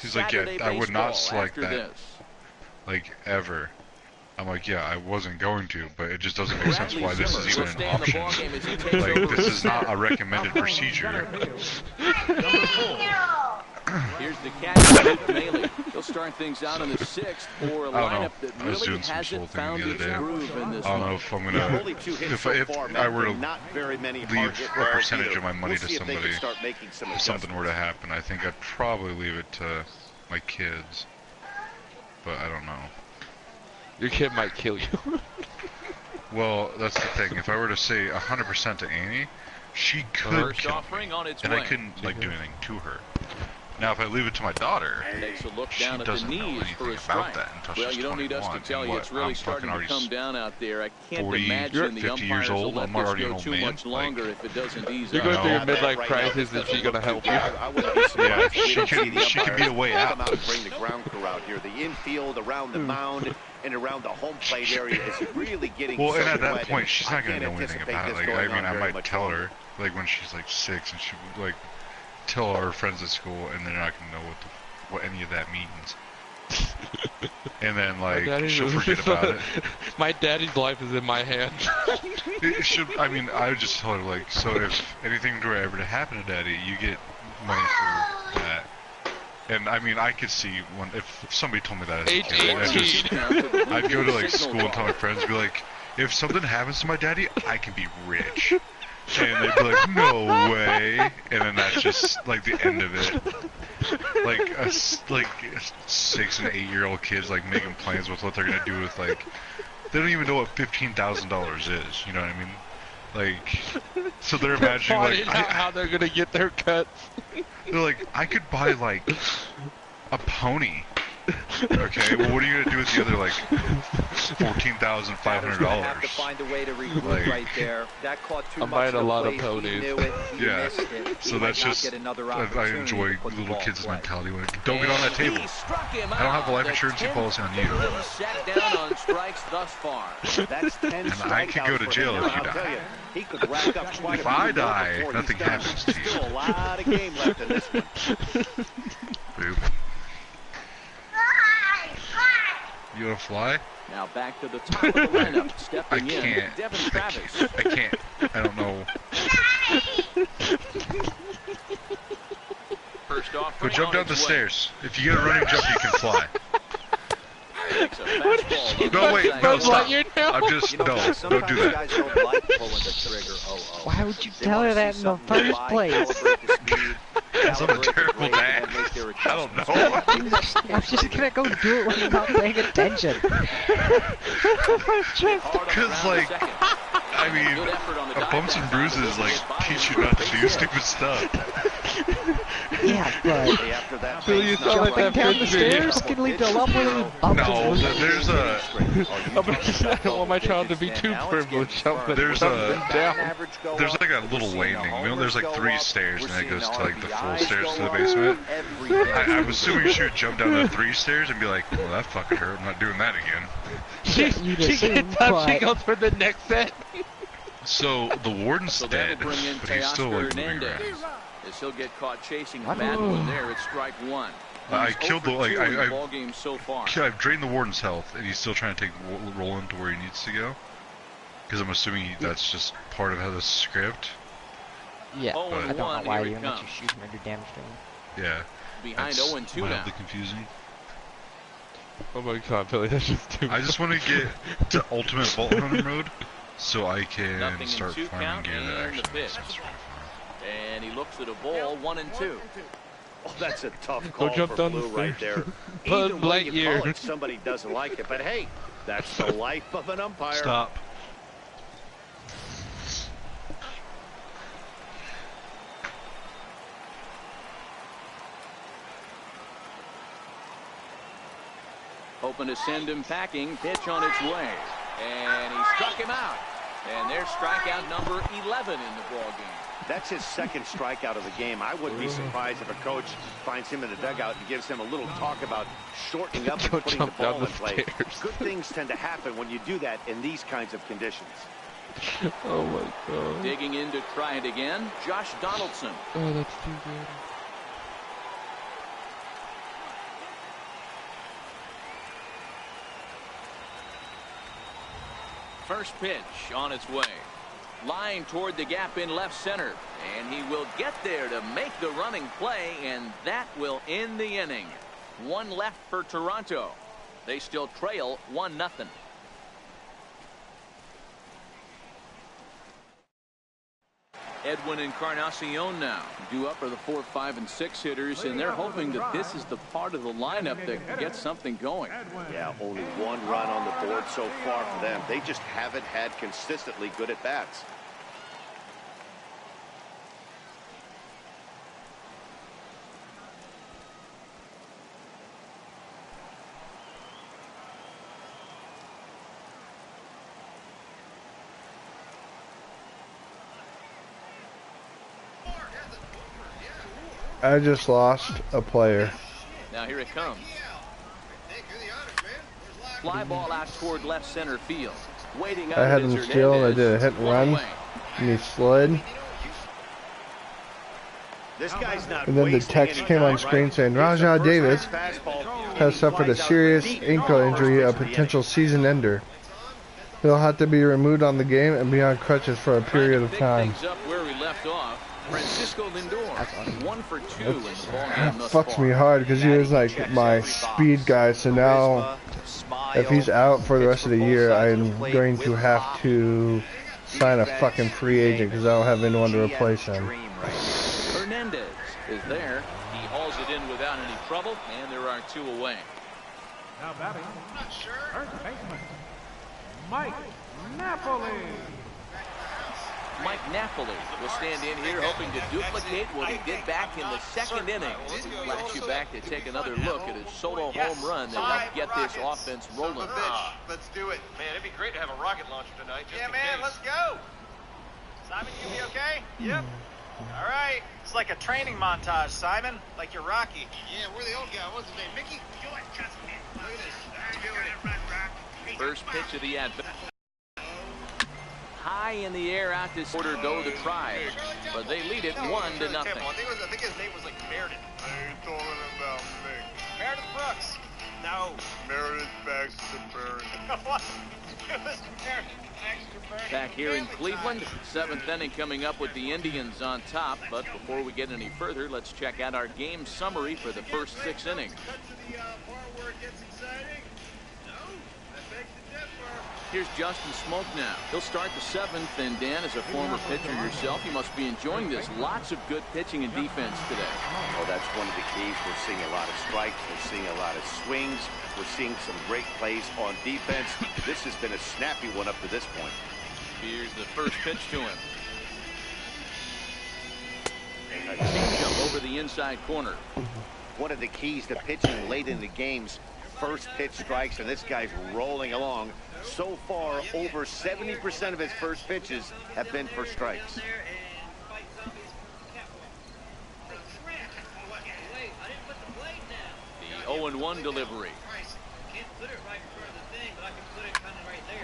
he's like, yeah, I would not select that, like, ever. I'm like, yeah, I wasn't going to, but it just doesn't make sense why this is even an option. Like, this is not a recommended procedure. Here's the catch. He'll start things out in the 6th for a lineup that really hasn't found its groove in this one. I don't know if I'm gonna, if I were to leave a percentage of my money to somebody, if something were to happen, I think I'd probably leave it to my kids. But I don't know. Your kid might kill you. Well, that's the thing. If I were to say 100% to Annie, she could kill me, and I couldn't like do anything to her. Now, if I leave it to my daughter, she doesn't know anything about that until she's 21. I'm fucking already 40, 50 years old. I'm already an old man. You're going through your midlife crisis, and she's gonna help you. Yeah, she can be a way out. Bring the ground crew out here. The infield around the mound and around the home plate area is really getting. Well, and at that point, she's not gonna know anything about it. Like, I mean, I might tell her, like when she's like 6, and she like. Tell all her friends at school, and they're not gonna know what any of that means. And then like she'll forget about it. My daddy's life is in my hands. I mean, I would just tell her like, so if anything were ever to happen to Daddy, you get money for that. And I mean, I could see when if somebody told me that as a kid, I'd go to like school and tell my friends, be like, if something happens to my daddy, I can be rich. And they'd be like, no way. And then that's just like the end of it. Like 6 and 8-year-old kids like making plans with what they're gonna do with like, they don't even know what $15,000 is. You know what I mean? Like, so they're imagining like how they're gonna get their cuts. They're like, I could buy like a pony Okay, well, what are you gonna do with the other like $14,500? Have to find a way to regroup right there. That caught too I'm much buying a lot of plate. ponies. He knew it. He Yeah. missed it. He So might that's not just get another I opportunity enjoy to put the little ball kids' in play. mentality. Like, don't get on that table. He struck him I don't have out. life The insurance 10th policy on you. Set down on strikes thus far. That's 10 And I could go to strikeouts jail for him. if you I'll die. tell you, he could rack up quite If a few I more die, before nothing he's done. happens to you. Still a lot of game left in this one. Boop. You wanna fly? Now back to the top of the lineup. I Stepping in, can't. Devin I Travis. can't. I don't know. First off, Go jump down the stairs. If you get a running jump, you can fly. No, wait, no, stop. I'm just, no, don't do that. Guys don't like pulling the trigger. Why would you tell her that in the first place? Because I'm a terrible dad. I don't know. I'm just gonna go do it when you're not paying attention. Because, like, I mean, bumps and bruises, like, teach you not to do stupid stuff. Yeah, but jumping down the stairs can lead to a lot more than bumps and No, bruises. there's a... I don't want my child to be too privileged. There's like a little landing. You know, there's like 3 stairs, and then it goes to like the full stairs to the basement. I'm assuming she would jump down the 3 stairs and be like, well, that fucking hurt. I'm not doing that again. She gets up, she goes for the next set. So the warden's dead, but he's still like moving around. As he'll get caught chasing a bad one there at strike 1. I killed the like ball game so far. I've drained the warden's health, and he's still trying to take Roland to where he needs to go. Because I'm assuming that's just part of how the script. Yeah, but I don't know why you let you shoot him under damage to him. Yeah. Behind 0-2 now. Mildly confusing. Oh my god, Billy, that's just too I just want to get to ultimate vault hunting mode, so I can start farming gear that actually makes sense for my farm. And he looks at a ball, 1-2. Oh, that's a tough call jump for down Blue the right stairs. there. Either Bud way you Lightyear. call it, somebody doesn't like it, but hey, that's the life of an umpire. Stop. Hoping to send him packing. Pitch on its way. And he struck him out. And there's strikeout number 11 in the ball game. That's his second strikeout of the game. I wouldn't be surprised if a coach finds him in the dugout and gives him a little talk about shortening up and putting the ball in play. Good things tend to happen when you do that in these kinds of conditions. Oh my god. Digging in to try it again, Josh Donaldson. Oh, that's too good. First pitch on its way. Line toward the gap in left center. And he will get there to make the running play, and that will end the inning. 1 left for Toronto. They still trail 1-0. Edwin Encarnacion now due up for the 4, 5, and 6 hitters, and they're hoping that this is the part of the lineup that gets something going. Yeah, only 1 run on the board so far for them. They just haven't had consistently good at bats. I just lost a player. Now here it comes. Fly ball out toward left center field. Waiting I had him steal and I did a hit and run. And he slid. This guy's not and then the text came on screen saying Rajah Davis has suffered a serious ankle injury, a potential season ender. He'll have to be removed on the game and be on crutches for a period of time. Francisco Lindor, 1 for 2 in the ball That game thus fucks far. me hard because he was like my speed guy. So now, if he's out for the rest of the year, I'm going to have to sign a fucking free agent because I don't have anyone to replace him. Hernandez is there. He hauls it in without any trouble, and there are 2 away. Now batting, first baseman, Mike Napoli. Mike Napoli will stand in here hoping to duplicate what he did back in the second inning. Flash you back to take another look at his solo home run that helped get this offense rolling. Let's do it. Man, it'd be great to have a rocket launcher tonight. Yeah, man, let's go. Simon, you be okay? Yep. All right. It's like a training montage, Simon. Like you're Rocky. Yeah, we're the old guy. What's his name? Mickey? Look at this. First pitch of the at-bat. High in the air out to quarter go to try, but they lead it 1-0. I think his name was like Meredith. I ain't talking about Mick. Meredith Brooks. No. Meredith Baxter Burns. What? It was Meredith Baxter Burns. Back here in Cleveland, 7th inning coming up with the Indians on top. But before we get any further, let's check out our game summary for the first 6 innings. Here's Justin Smoke now. He'll start the 7th, and Dan, as a former pitcher yourself, you must be enjoying this. Lots of good pitching and defense today. Oh, that's one of the keys. We're seeing a lot of strikes. We're seeing a lot of swings. We're seeing some great plays on defense. This has been a snappy one up to this point. Here's the first pitch to him. A changeup over the inside corner. One of the keys to pitching late in the games, first pitch strikes, and this guy's rolling along. So far, over 70% of his first pitches have been for strikes. The 0-1 delivery.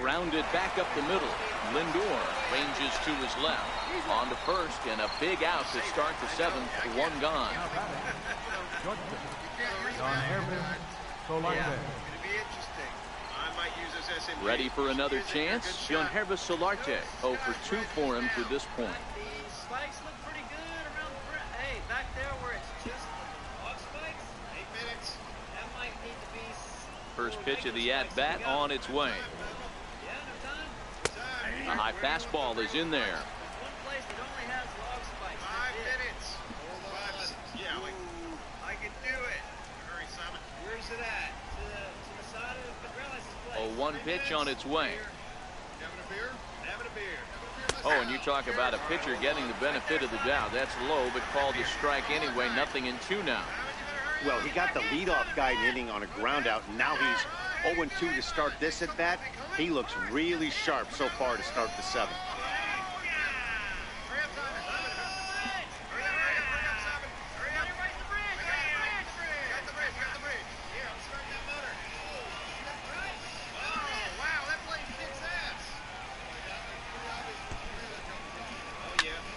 Grounded back up the middle. Lindor ranges to his left. On to first, and a big out to start the 7th. 1 gone. Ready for another chance? Yohannes Solarte, 0 for 2 for him to this point. The spikes look pretty good around the front. Hey, back there where it's just off spikes. 8 minutes. That might need to be. First pitch of the at-bat on its way. A high fastball is in there. One place that only has log spikes. 5 minutes. Yeah, I can do it. Hurry, Simon. Where's it at? To the side of the place. A 1 pitch on its way. Having a beer? Having a beer. Oh, and you talk about a pitcher getting the benefit of the doubt. That's low, but called a strike anyway. 0-2 now. Well, he got the leadoff guy in inning on a ground out, and now he's 0-2 to start this at bat. He looks really sharp so far to start the 7th.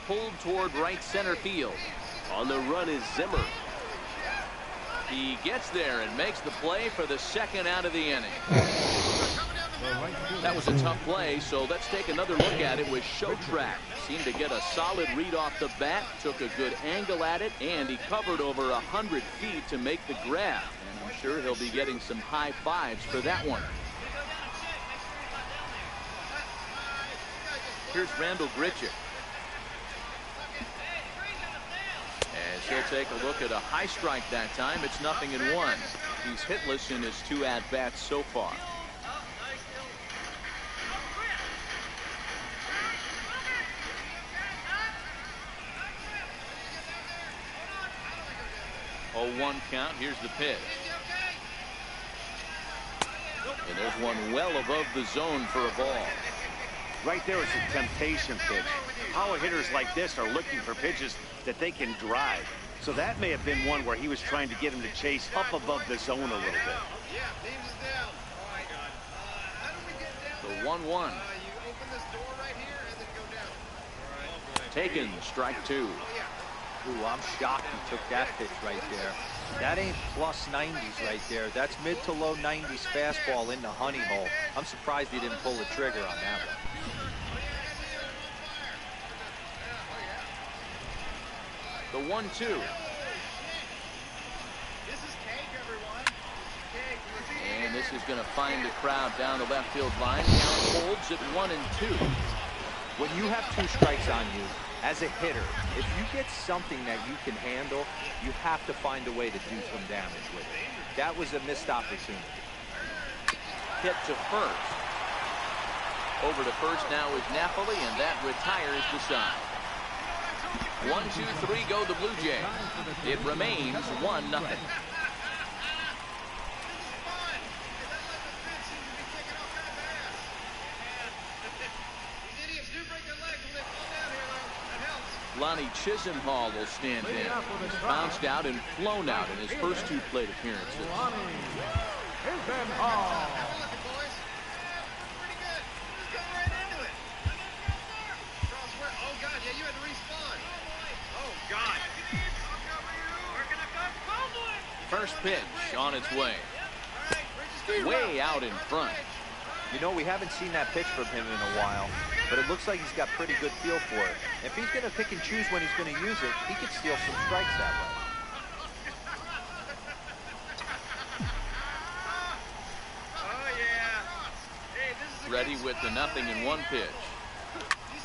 Pulled toward right center field. On the run is Zimmer. He gets there and makes the play for the 2nd out of the inning. That was a tough play, so let's take another look at it with Showtrack. Seemed to get a solid read off the bat, took a good angle at it, and he covered over 100 feet to make the grab. And I'm sure he'll be getting some high fives for that one. Here's Randall Grichuk. As he'll take a look at a high strike that time, it's 0-1. He's hitless in his 2 at-bats so far. A 1 count. Here's the pitch. And there's one well above the zone for a ball. Right there is a temptation pitch. Power hitters like this are looking for pitches that they can drive. So that may have been one where he was trying to get him to chase up above the zone a little bit. The 1-1. Taken, strike 2. Ooh, I'm shocked he took that pitch right there. That ain't plus 90s right there. That's mid to low 90s fastball in the honey hole. I'm surprised he didn't pull the trigger on that one. The 1-2. And this is going to find the crowd down the left field line. Count holds at 1-2. When you have 2 strikes on you, as a hitter, if you get something that you can handle, you have to find a way to do some damage with it. That was a missed opportunity. Hit to first. Over to first now is Napoli, and that retires the side. 1-2-3 go the Blue Jays. It remains 1-0. Lonnie Chisenhall will stand in. He's bounced out and flown out in his first 2 plate appearances. First pitch on its way. Way out in front. You know, we haven't seen that pitch from him in a while, but it looks like he's got pretty good feel for it. If he's going to pick and choose when he's going to use it, he could steal some strikes that way. Ready with the 0-1 pitch.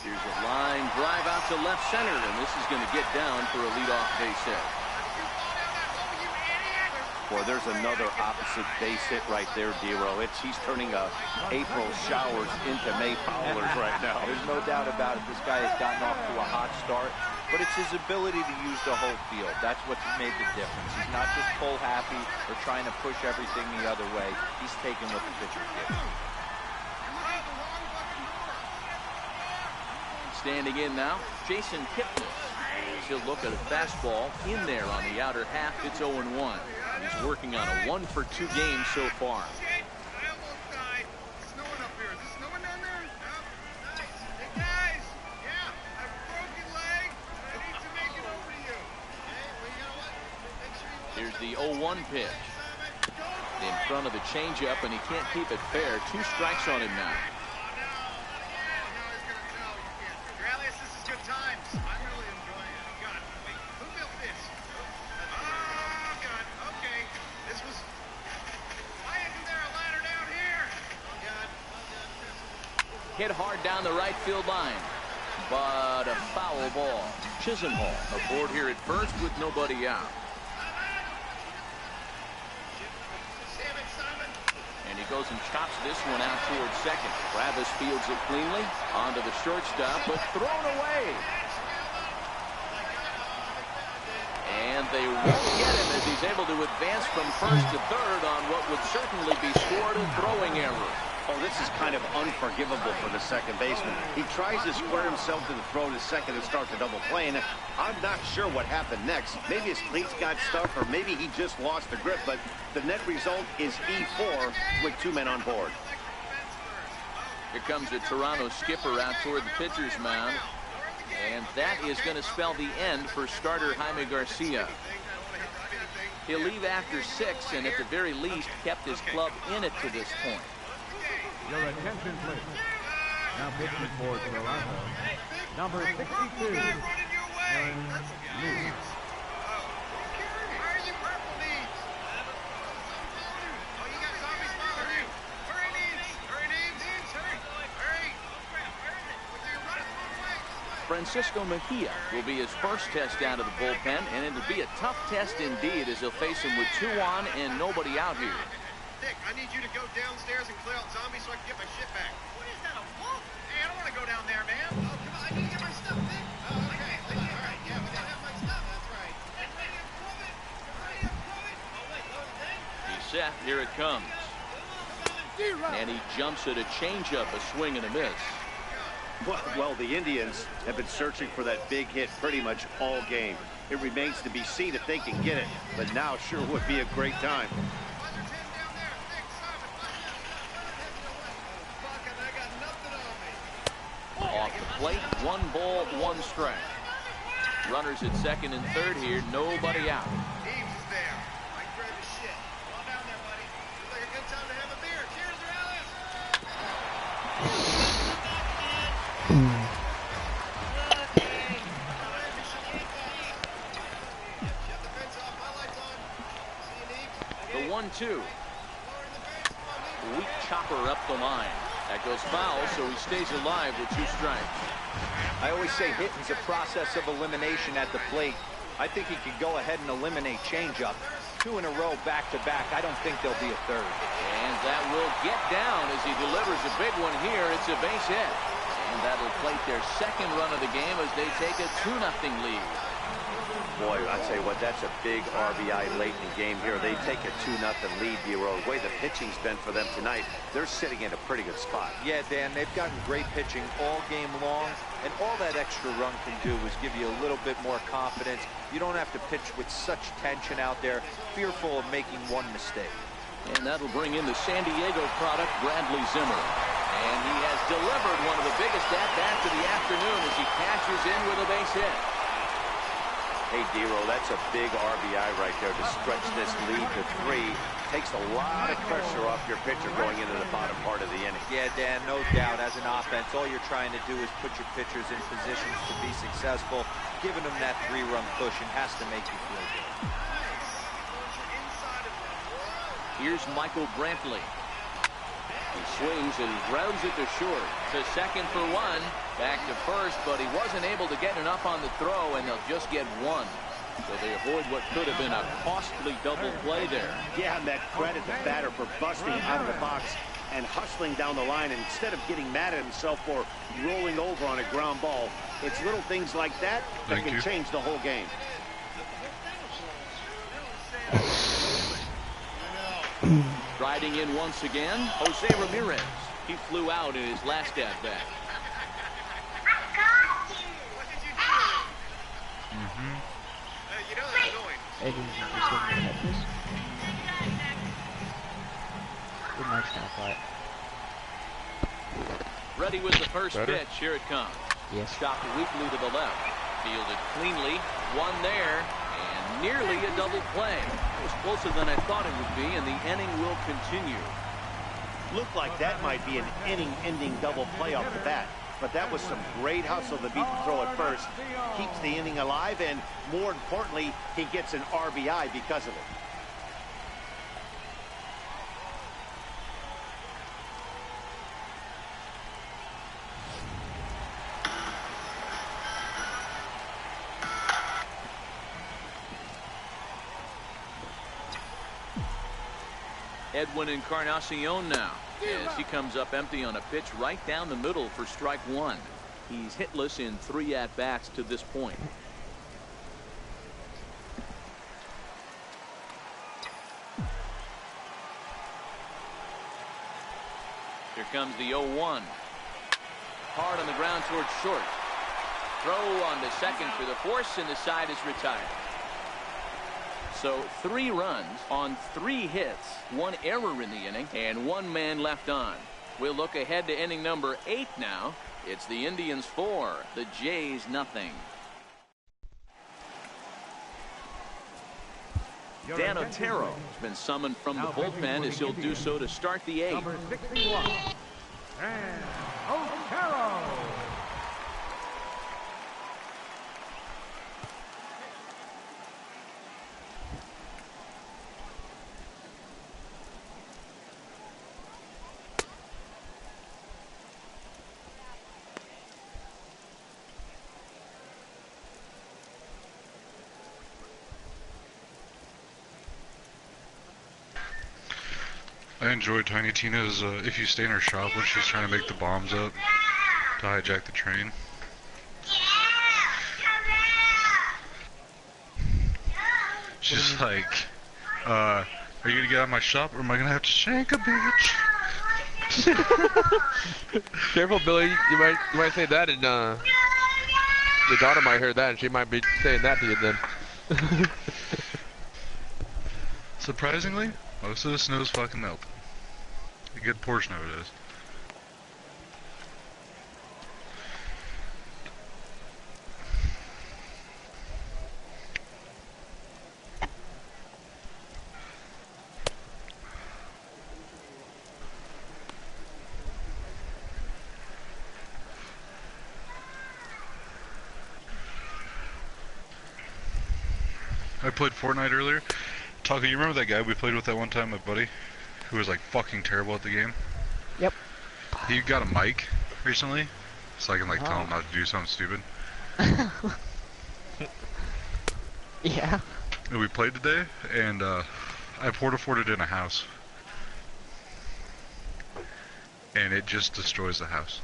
Here's a line drive out to left center, and this is going to get down for a leadoff base hit. Boy, there's another opposite base hit right there, Dero. He's turning April showers into May powers right now. There's no doubt about it. This guy has gotten off to a hot start, but it's his ability to use the whole field. That's what's made the difference. He's not just pull happy or trying to push everything the other way. He's taking what the pitcher gives. Standing in now, Jason Kipnis. He'll look at a fastball in there on the outer half. It's 0-1. He's working on a 1-for-2 game so far. Here's the 0-1 pitch. In front of the changeup, and he can't keep it fair. 2 strikes on him now. Hit hard down the right field line, but a foul ball. Chisenhall aboard here at first with nobody out. And he goes and chops this one out towards second. Travis fields it cleanly onto the shortstop, but thrown away. And they won't get him as he's able to advance from first to third on what would certainly be scored a throwing error. Oh, this is kind of unforgivable for the second baseman. He tries to square himself to the throw to second and start the double play, and I'm not sure what happened next. Maybe his cleats got stuck, or maybe he just lost the grip, but the net result is E4 with 2 men on board. Here comes the Toronto skipper out toward the pitcher's mound, and that is going to spell the end for starter Jaime Garcia. He'll leave after 6, and at the very least kept his club in it to this point. Your attention, please. Now pitching for Toronto, number 62, Aaron Lee. Francisco Mejia will be his first test out of the bullpen, and it'll be a tough test indeed as he'll face him with 2 on and nobody out here. Dick, I need you to go downstairs and clear out zombies so I can get my shit back. What is that, a wolf? Hey, I don't want to go down there, man. Oh, come on, I need to get my stuff, Dick. Oh, okay. All right, yeah, we didn't have my stuff. That's right. Oh, wait, load the thing? He's set. Here it comes. And he jumps at a changeup, a swing and a miss. Well, the Indians have been searching for that big hit pretty much all game. It remains to be seen if they can get it, but now sure would be a great time. Off the plate, 1 ball, 1 strike. Runners at second and third here, nobody out. The 1-2. Weak chopper up the line. That goes foul, so he stays alive with 2 strikes. I always say hitting is a process of elimination at the plate. I think he could go ahead and eliminate changeup. 2 in a row back-to-back. I don't think there'll be a third. And That will get down as he delivers a big one here. It's a base hit. And that'll plate their second run of the game as they take a 2-0 lead. Boy, I tell you what, that's a big RBI late in the game here. They take a 2-0 lead, Bureau. The way the pitching's been for them tonight, they're sitting in a pretty good spot. Yeah, Dan, they've gotten great pitching all game long, and all that extra run can do is give you a little bit more confidence. You don't have to pitch with such tension out there, fearful of making one mistake. And that'll bring in the San Diego product, Bradley Zimmer. And he has delivered one of the biggest at-bats of the afternoon as he cashes in with a base hit. Hey, Dero, that's a big RBI right there to stretch this lead to 3. Takes a lot of pressure off your pitcher going into the bottom part of the inning. Yeah, Dan, no doubt. As an offense, all you're trying to do is put your pitchers in positions to be successful. Giving them that 3-run cushion has to make you feel good. Here's Michael Brantley. He swings and grounds it to short. To second for 1. Back to first, but he wasn't able to get enough on the throw, and they'll just get 1. So they avoid what could have been a costly double play there. Yeah, and that credit the batter for busting out of the box and hustling down the line instead of getting mad at himself for rolling over on a ground ball. It's little things like that that can change the whole game. Riding in once again, Jose Ramirez. He flew out in his last at-bat. Ready with the first pitch. Here it comes. Yes. Stopped weakly to the left. Fielded cleanly. One there. And nearly a double play. It was closer than I thought it would be, and the inning will continue. Looked like that might be an inning-ending double play off the bat. But that was some great hustle to beat the throw at first. Keeps the inning alive, and more importantly, he gets an RBI because of it. Edwin Encarnacion now as he comes up empty on a pitch right down the middle for strike 1. He's hitless in 3 at-bats to this point. Here comes the 0-1. Hard on the ground towards short. Throw on to second for the force, and the side is retired. So 3 runs on 3 hits, 1 error in the inning, and 1 man left on. We'll look ahead to inning number 8 now. It's the Indians 4, the Jays nothing. Dan Otero has been summoned from the bullpen as he'll do so to start the 8th. Number 61, Dan Otero. I enjoy Tiny Tina's if you stay in her shop when she's trying to make the bombs up to hijack the train. She's like, are you gonna get out of my shop or am I gonna have to shank a bitch? Careful, Billy. You might say that, and your daughter might hear that, and she might be saying that to you then. Surprisingly, most of the snow's fucking melted. A good portion of it is. I played Fortnite earlier. Taco, you remember that guy we played with that one time, my buddy? Who was like fucking terrible at the game? Yep. He got a mic recently, so I can like tell him not to do something stupid. Yeah. And we played today, and I porta-forted in a house. and it just destroys the house.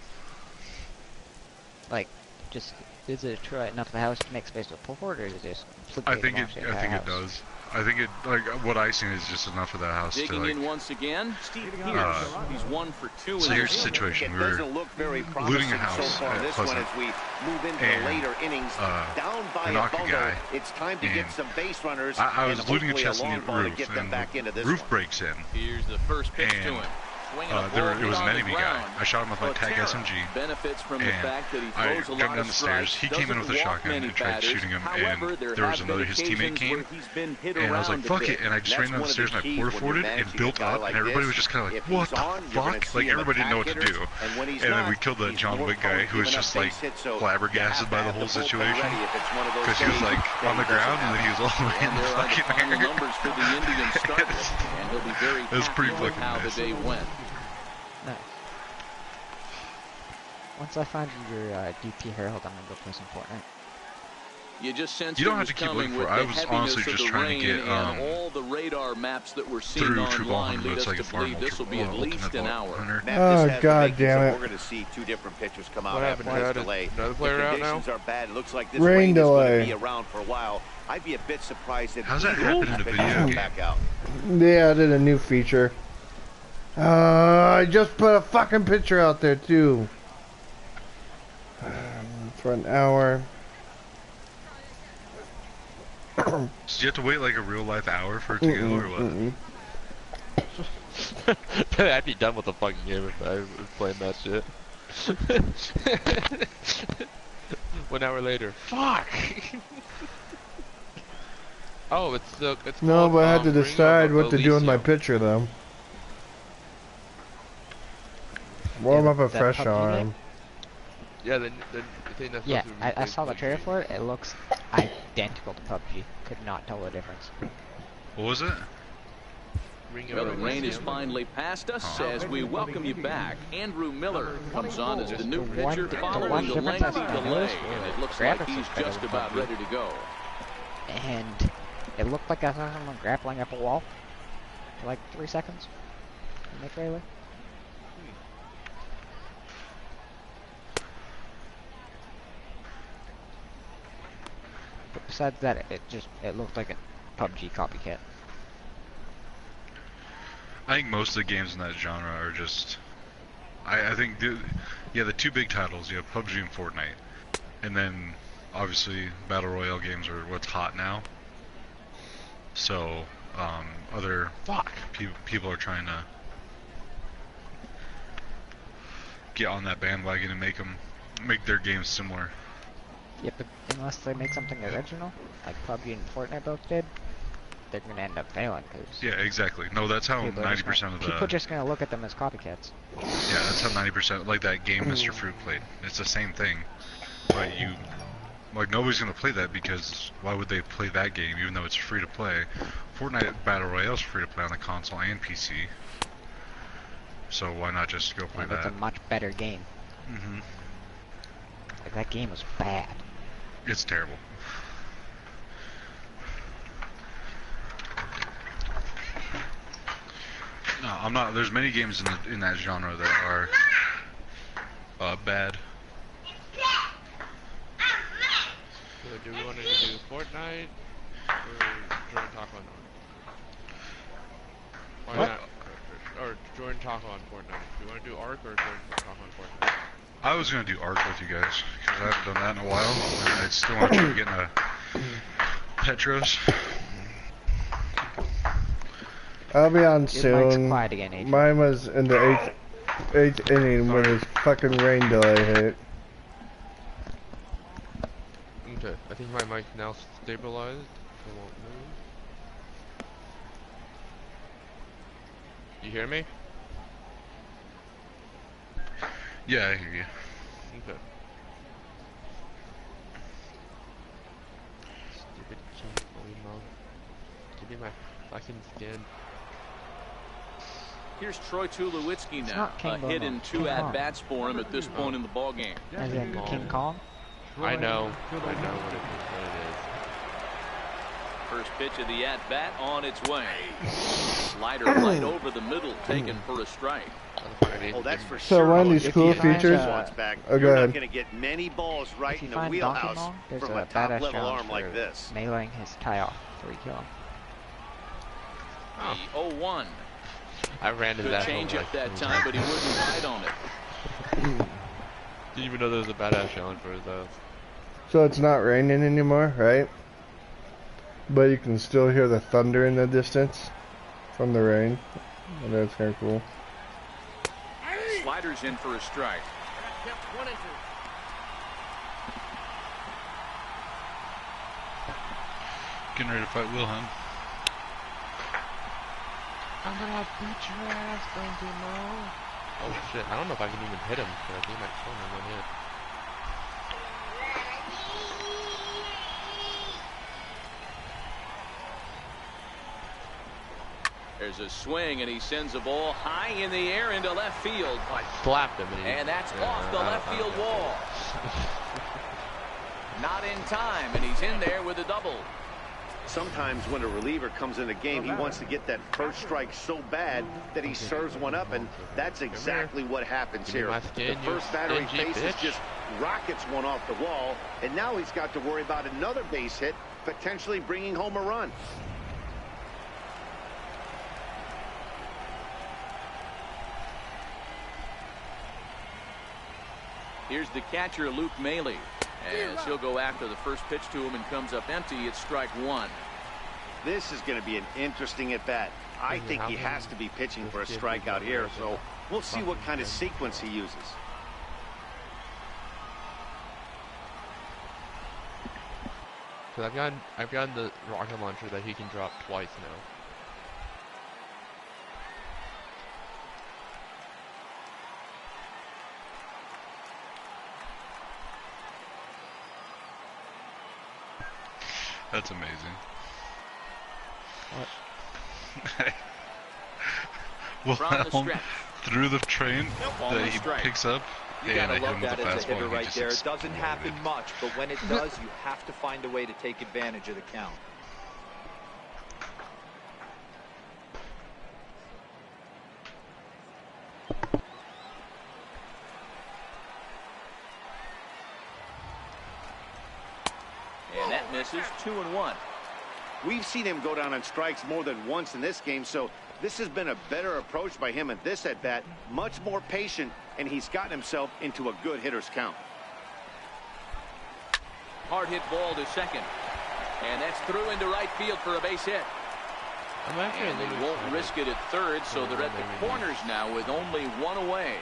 Like, just is it true enough of the house to make space to pull forward, or is it just I think it does. I think it, like, what I seen is just enough of that house to, like... in once again, Steve Pierce. He's 1 for 2. So here's the situation. We were looting a house at Pleasant, and knock a guy, and I was looting a chest and roof, and the roof breaks in, Here's the first pitch to him. it was an enemy guy. I shot him with my TAG SMG, and I jumped down the stairs. He came in with a shotgun and tried shooting him, and there was another, his teammate came, and I was like, fuck it, and I just ran down the stairs and I porta-forted and built up, and everybody was just kind of like, what the fuck? Like, everybody didn't know what to do. And then we killed the John Wick guy, who was just like flabbergasted by the whole situation, because he was like on the ground and then he was all the way in the fucking air. It was pretty fucking nice. Nice. Once I find your DP Herald, I'm gonna go play some Fortnite. You just sense you don't have to keep looking for it. I was honestly just trying to get all the radar maps that we're seeing through online True Ball Hunter. It's like a farm ultimate hunter. Oh, god damn it. We're going to see 2 different pitchers come out. What happened, Chad? Another player out now? Are bad. It looks like this Rain delay. is going to be around for a while. I'd be a bit surprised if how's that happen in a video game? Back out. They added a new feature. I just put a fucking picture out there too. For an hour. So you have to wait like a real life hour for it to go, or what? I'd be done with the fucking game if I was playing that shit. 1 hour later. Fuck! Oh, it's no, called, but I had to decide what to do with my Elysium. picture though. Warm up a fresh on. Yeah, the thing that's Yeah, I saw the trailer for it. It looks identical to PUBG. Could not tell the difference. What was it? Well, the rain is finally past us as we welcome you back. Andrew Miller comes on as the new pitcher following the lengthy delay, and it looks like he's just about ready to go. And it looked like I saw someone grappling up a wall for like 3 seconds in the trailer. But besides that, it looked like a PUBG copycat. I think most of the games in that genre are just... I think, the 2 big titles, you have PUBG and Fortnite. And then, obviously, Battle Royale games are what's hot now. So, other people are trying to get on that bandwagon and make their games similar. Yeah, but unless they make something original, like PUBG and Fortnite both did, they're gonna end up failing. Cause yeah, exactly. No, that's how 90% of the people are just gonna look at them as copycats. Yeah, that's how 90%, like that game Mr. Fruit played. It's the same thing, but like nobody's gonna play that because why would they play that game even though it's free to play? Fortnite Battle Royale is free to play on the console and PC, so why not just go play that? It's a much better game. Mm-hmm. Like that game was bad. It's terrible. No, I'm not. There's many games in that genre that are bad. So do we want to do Fortnite or join Taco on? Why not? Or join Taco on Fortnite. Do you want to do Ark or join Taco on Fortnite? I was gonna do Ark with you guys because I haven't done that in a while, and I still want to try to get into Petros. I'll be on Your soon. mic's quiet again, Adrian. Mine was in the eighth inning when his fucking rain delay hit. Okay, I think my mic now stabilized. It won't move. You hear me? Yeah, I hear you. Okay. Stupid junk, holy mom. Give me my fucking skin. Here's Troy Tulowitzki now. A hit and 2 at-bats for him at this point in the ballgame. As in King Kong? I know what it is. First pitch of the at-bat on its way. Slider right over the middle, taken for a strike. Oh, that's for So sure. one of these cool features. Oh, go You're ahead. not going to get many balls right If you in the find wheelhouse Donkey Kong, there's from a a top-level badass challenge arm like for this. nailing his tie off before you kill him. The 0-1. I ran to Good that change home up that time, but he wouldn't bite on it. Didn't even know there was a badass challenge for it though. So it's not raining anymore, right? But you can still hear the thunder in the distance from the rain. And that's kind of cool. Sliders in for a strike. Getting ready to fight Wilhelm. I'm gonna beat your ass, don't you know? Oh shit, I don't know if I can even hit him, but I think I might kill him in one hit. There's a swing, and he sends a ball high in the air into left field. I slapped him, And that's off the left field wall. Not in time, and he's in there with a double. Sometimes when a reliever comes in the game, he wants to get that first strike so bad that he serves one up, and that's exactly what happens here. The first batter he faces just rockets one off the wall, and now he's got to worry about another base hit, potentially bringing home a run. Here's the catcher, Luke Maley. As he'll go after the first pitch to him and comes up empty, it's strike one. This is going to be an interesting at-bat. I think he has to be pitching for a strikeout here, so we'll see what kind of sequence he uses. Cause I've gotten the rocket launcher that he can drop twice now. That's amazing. Wilhelm through the train that he picks up, and I hit him with a fastball. Right there. It doesn't happen much, but when it does, you have to find a way to take advantage of the count. And that misses. 2-1. We've seen him go down on strikes more than once in this game, so this has been a better approach by him at this at-bat. Much more patient, and he's gotten himself into a good hitter's count. Hard hit ball to second. And that's through into right field for a base hit. And they won't risk it at third, so they're at the corners now with only one away.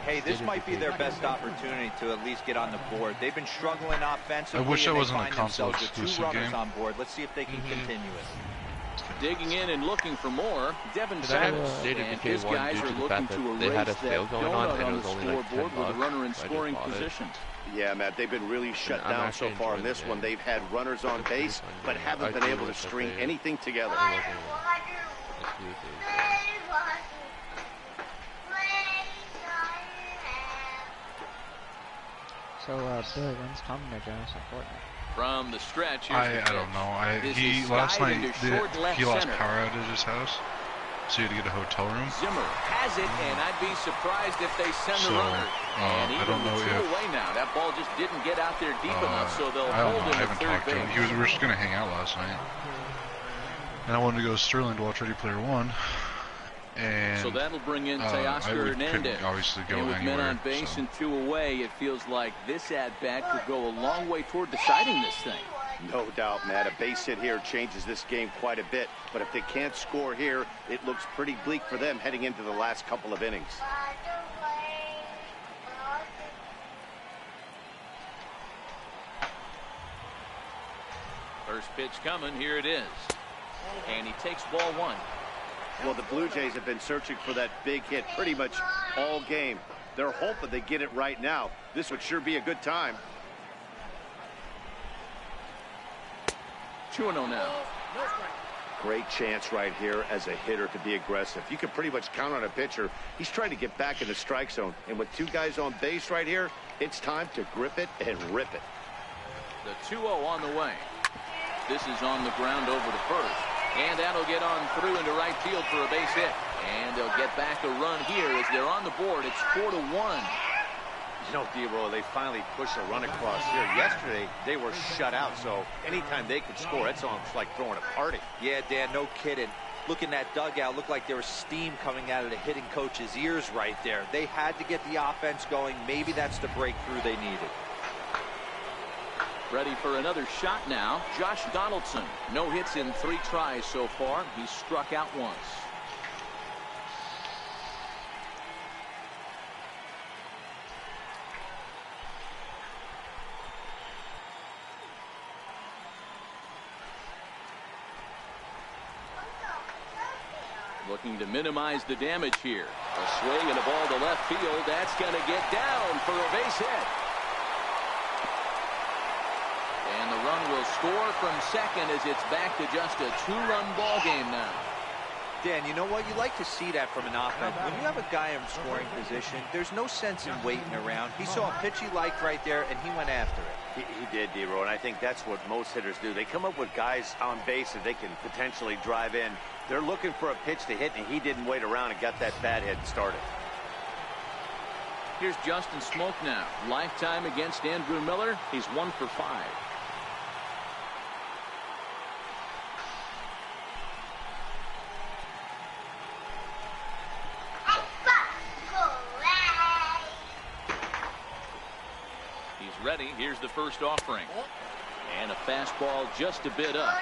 Hey, this might be their best opportunity to at least get on the board. They've been struggling offensively. I wish I wasn't a find console themselves with exclusive two runners game. on board. Let's see if they can continue it. Digging in and looking for more, Devin Savage. And his guys are looking to erase that donut on the scoreboard with a runner in scoring position. Yeah, Matt, they've been really shut down so far in this one. They've had runners on base, but haven't been able to string anything together. So, Billy, when's Tom going to join us on Fortnite? From the stretch, I don't know. He last night he lost power out at his house, so you had to get a hotel room. Zimmer has it, and I'd be surprised if they send the runner. And I don't know two if away now. That ball just didn't get out there deep enough, so they'll hold him I at haven't third talked to him. base. We were just gonna hang out last night, and I wanted to go to Sterling to watch Ready Player One. And so that'll bring in Teoscar Hernandez. Obviously go and with anywhere, men on base and two away, it feels like this at-bat could go a long way toward deciding this thing. No doubt, Matt. A base hit here changes this game quite a bit. But if they can't score here, it looks pretty bleak for them heading into the last couple of innings. First pitch coming. Here it is. And he takes ball one. Well, the Blue Jays have been searching for that big hit pretty much all game. They're hoping they get it right now. This would sure be a good time. 2-0 now. Great chance right here as a hitter to be aggressive. You can pretty much count on a pitcher. He's trying to get back in the strike zone. And with two guys on base right here, it's time to grip it and rip it. The 2-0 on the way. This is on the ground over to first. And that'll get on through into right field for a base hit. And they'll get back a run here as they're on the board. It's 4-1. You know, D-Roll, they finally push a run across here. Yesterday, they were shut out, so anytime they could score, it's almost like throwing a party. Yeah, Dan, no kidding. Look in that dugout, looked like there was steam coming out of the hitting coach's ears right there. They had to get the offense going. Maybe that's the breakthrough they needed. Ready for another shot now. Josh Donaldson. No hits in 3 tries so far. He's struck out once. Looking to minimize the damage here. A swing and a ball to left field. That's going to get down for a base hit. And the run will score from second as it's back to just a 2-run ball game now. Dan, you know what? You like to see that from an offense. When you have a guy in scoring position, there's no sense in waiting around. He saw a pitch he liked right there, and he went after it. He did, D-Roll, and I think that's what most hitters do. They come up with guys on base that they can potentially drive in. They're looking for a pitch to hit, and he didn't wait around and got that bat hit started. Here's Justin Smoke now. Lifetime against Andrew Miller. He's 1 for 5. He's ready. Here's the first offering. And a fastball just a bit up.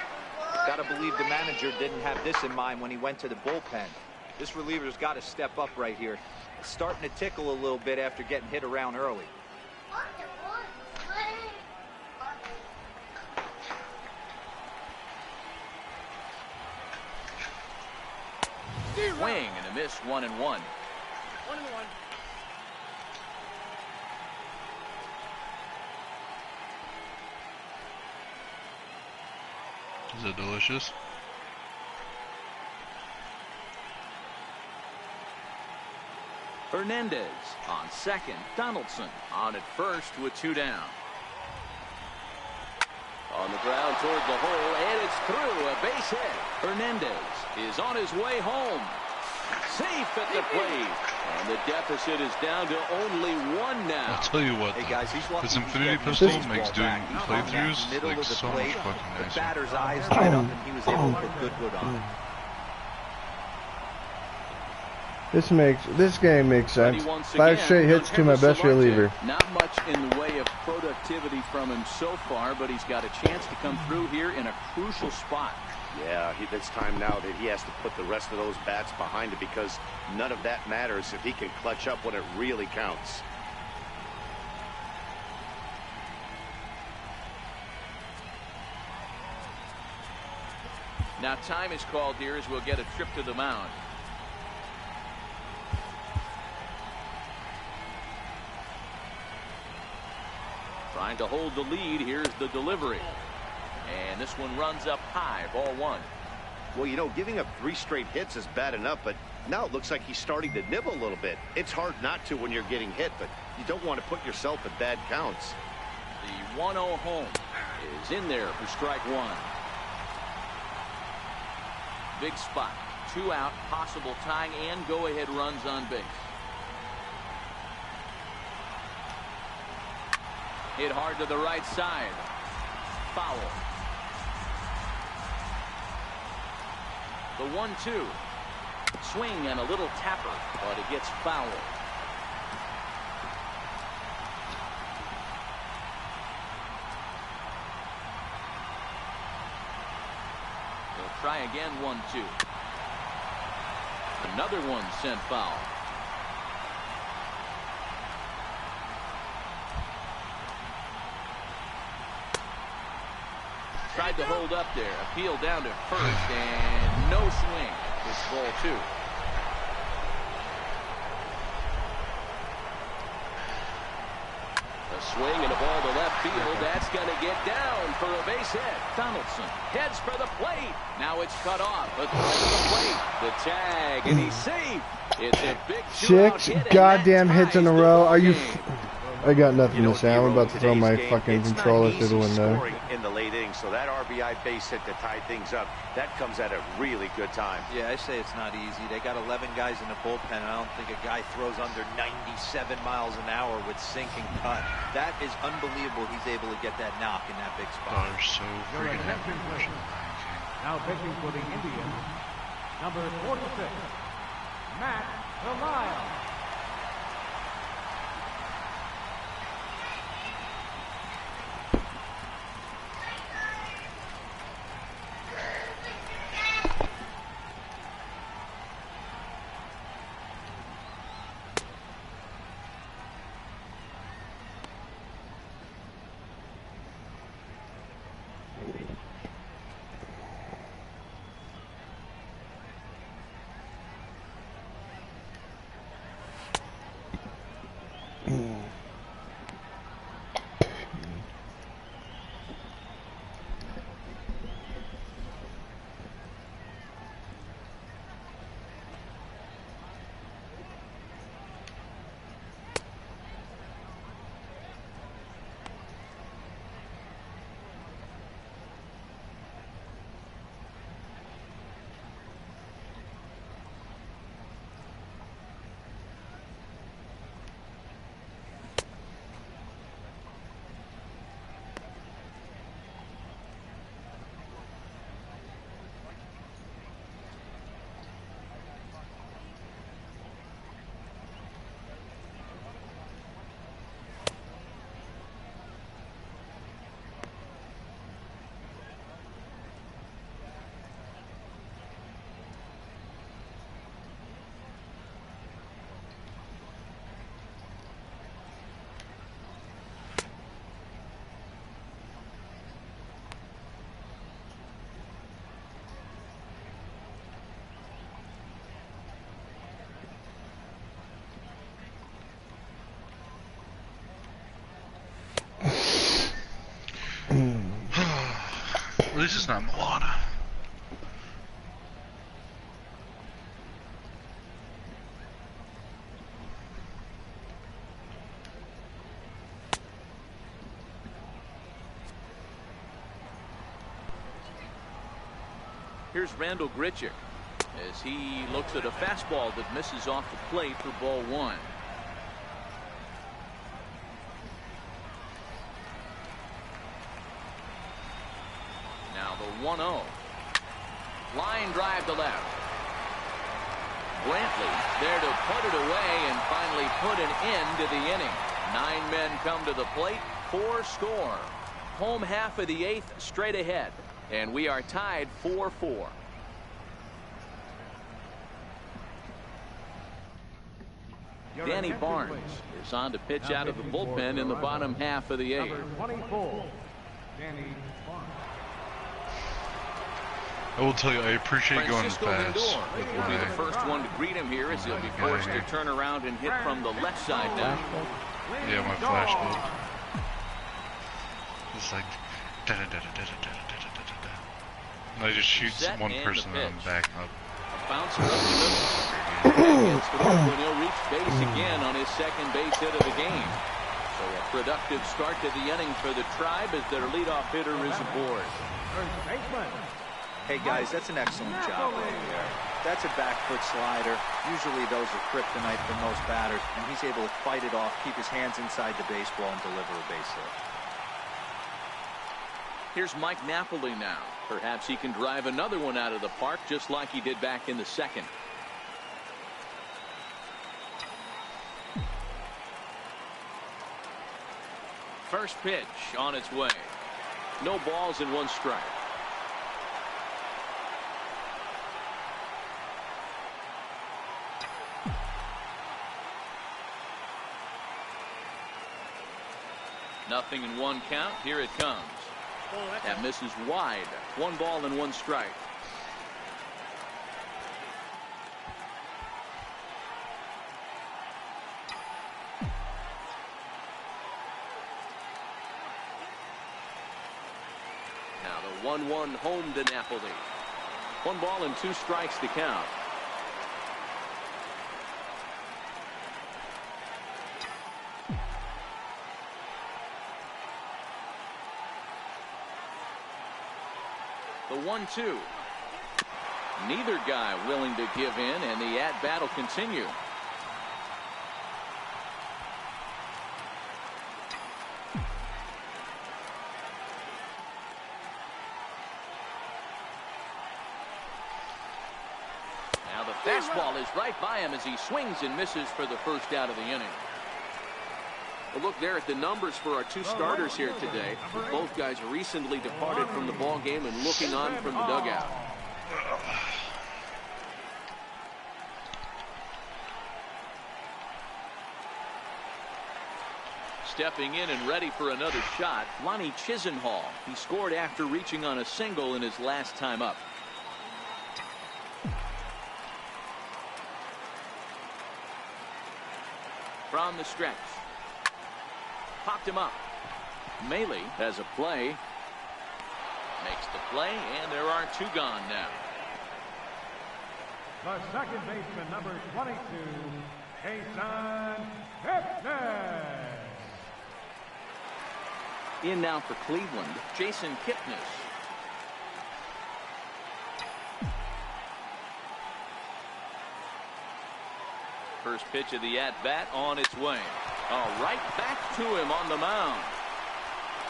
Got to believe the manager didn't have this in mind when he went to the bullpen. This reliever's got to step up right here. It's starting to tickle a little bit after getting hit around early. Swing and a miss, 1-1. Is it delicious? Hernandez on second. Donaldson on at first with 2 down. On the ground toward the hole, and it's through. A base hit. Hernandez is on his way home. Safe at the plate. And the deficit is down to only 1 now. I'll tell you what, hey guys, this Infinity Pistol makes doing playthroughs like so much fucking nicer. The batter's eyes lit up and he was able to put good on it. This game makes sense. 5 straight hits to my best reliever. Not much in the way of productivity from him so far, but he's got a chance to come through here in a crucial spot. Yeah, it's time now that he has to put the rest of those bats behind it, because none of that matters if he can clutch up when it really counts. Now time is called here as we'll get a trip to the mound. Trying to hold the lead. Here's the delivery. And this one runs up high. Ball 1. Well, you know, giving up 3 straight hits is bad enough, but now it looks like he's starting to nibble a little bit. It's hard not to when you're getting hit, but you don't want to put yourself at bad counts. The 1-0 home is in there for strike 1. Big spot. 2 out, possible tying and go-ahead runs on base. Hit hard to the right side. Foul. The 1-2. Swing and a little tapper, but it gets foul. They'll try again. 1-2. Another one sent foul. Tried to hold up there. Appeal down to first, and no swing. It's ball 2. A swing and a ball to left field. That's going to get down for a base hit. Donaldson heads for the plate. Now it's cut off. A throw to the plate. The tag, and he's safe. It's a big 6 goddamn hits in a row. Are you? I got nothing to say. I'm about to throw my fucking controller through the window. In the late innings, so that RBI base hit to tie things up, that comes at a really good time. Yeah, I say it's not easy. They got 11 guys in the bullpen. I don't think a guy throws under 97 miles an hour with sink and cut. That is unbelievable. He's able to get that knock in that big spot. They're so freaking happy. Now pitching for the Indians, number 46, Matt Delisle. At least it's not Moana. Here's Randall Grichuk as he looks at a fastball that misses off the plate for ball one. Now the 1-0. Line drive to left. Brantley there to put it away and finally put an end to the inning. 9 men come to the plate, 4 score. Home half of the 8th straight ahead. And we are tied 4-4. Danny Barnes is on to pitch out of the bullpen in the bottom half of the 8th. Number 24, Danny Barnes. I will tell you, I appreciate Francisco going fast. Lindor will be the first one to greet him here as he'll be forced to turn around and hit from the left side now. Yeah, my flash bulb. It's like and I just shoot one person and I'm back up. A bouncer up the middle. Gets through when he'll reach base again on his second base hit of the game. So a productive start to the inning for the Tribe as their leadoff hitter is aboard. Hey guys, that's an excellent job over there. That's a back foot slider. Usually those are kryptonite for most batters, and he's able to fight it off, keep his hands inside the baseball, and deliver a base hit. Here's Mike Napoli now. Perhaps he can drive another one out of the park just like he did back in the second. First pitch on its way. No balls and 1 strike. Nothing in 1 count. Here it comes. That misses wide. 1 ball and 1 strike. Now the 1-1 home to Napoli. 1 ball and 2 strikes to count. The 1-2. Neither guy willing to give in, and the at-bat will continue. Now the fastball is right by him as he swings and misses for the first out of the inning. Well, look there at the numbers for our two starters here today. Both guys recently departed from the ball game and looking on from the dugout. Stepping in and ready for another shot, Lonnie Chisenhall. He scored after reaching on a single in his last time up. From the stretch. Popped him up. Maley has a play. Makes the play, and there are two gone now. The second baseman, number 22, Jason Kipnis. In now for Cleveland, Jason Kipnis. First pitch of the at-bat on its way. Right back to him on the mound.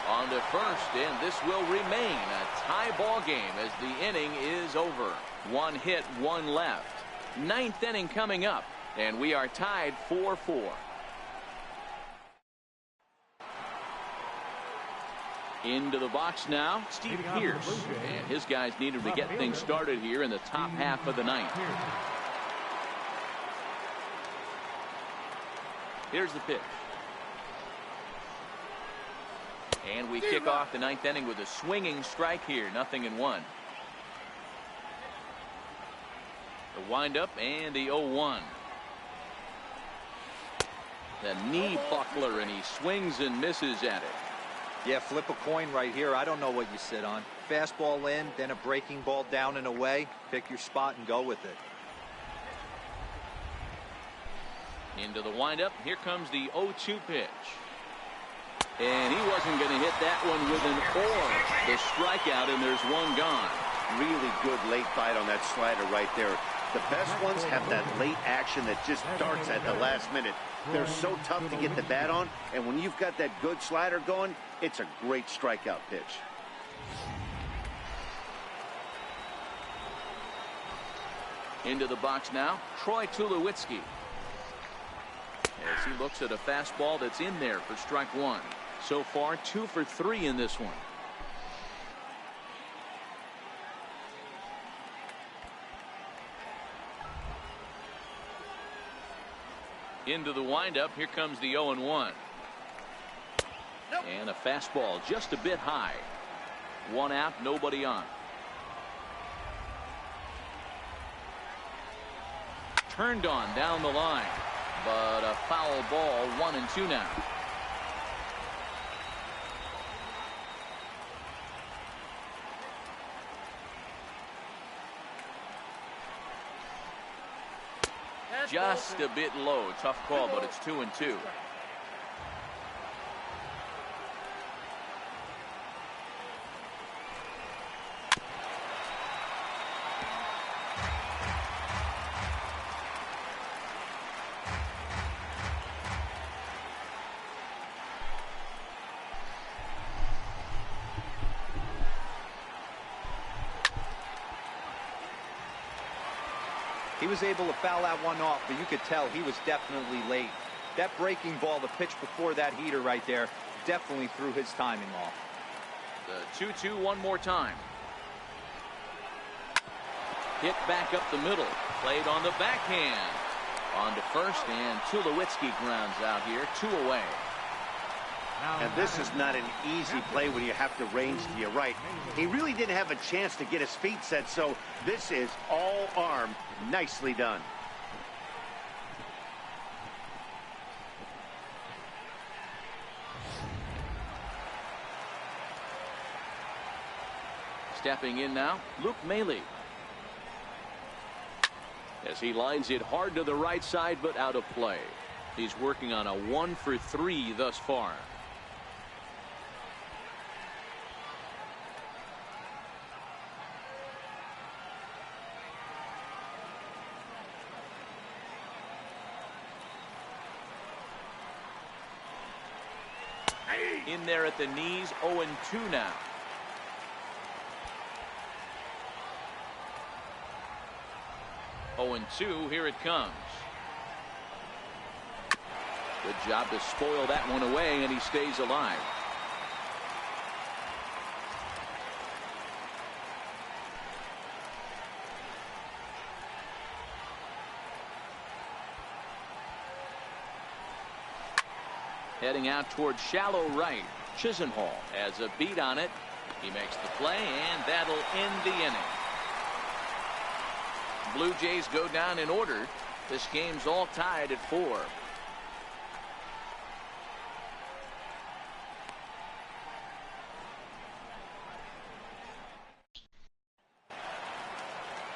On to first, and this will remain a tie ball game as the inning is over. One hit, one left. Ninth inning coming up, and we are tied 4-4. Into the box now, Steve Pearce, and his guys needed to get things started here in the top half of the ninth. Here's the pitch. And we kick off the ninth inning with a swinging strike here, 0-1. The windup and the 0-1. The knee buckler, and he swings and misses at it. Yeah, flip a coin right here. I don't know what you sit on. Fastball in, then a breaking ball down and away. Pick your spot and go with it. Into the windup. Here comes the 0-2 pitch. And he wasn't going to hit that one with an or. The strikeout, and there's one gone. Really good late bite on that slider right there. The best ones have that late action that just darts at the last minute. They're so tough to get the bat on, and when you've got that good slider going, it's a great strikeout pitch. Into the box now, Troy Tulowitzki. As he looks at a fastball that's in there for strike one. So far, 2 for 3 in this one. Into the windup. Here comes the 0-1. And a fastball just a bit high. One out, nobody on. Turned on down the line. But a foul ball, 1-2 now. Just a bit low. Tough call, but it's 2-2. He was able to foul that one off, but you could tell he was definitely late. That breaking ball, the pitch before that heater right there, definitely threw his timing off. The 2-2 one more time. Hit back up the middle. Played on the backhand. On to first, and Tulowitzki grounds out here. 2 away. And this is not an easy play when you have to range to your right. He really didn't have a chance to get his feet set, so this is all arm. Nicely done. Stepping in now, Luke Maley. As he lines it hard to the right side, but out of play. He's working on a 1 for 3 thus far. In there at the knees, 0-2 now. Oh, and 2, here it comes. Good job to spoil that one away, and he stays alive. Heading out towards shallow right. Chisenhall has a beat on it. He makes the play, and that'll end the inning. Blue Jays go down in order. This game's all tied at 4.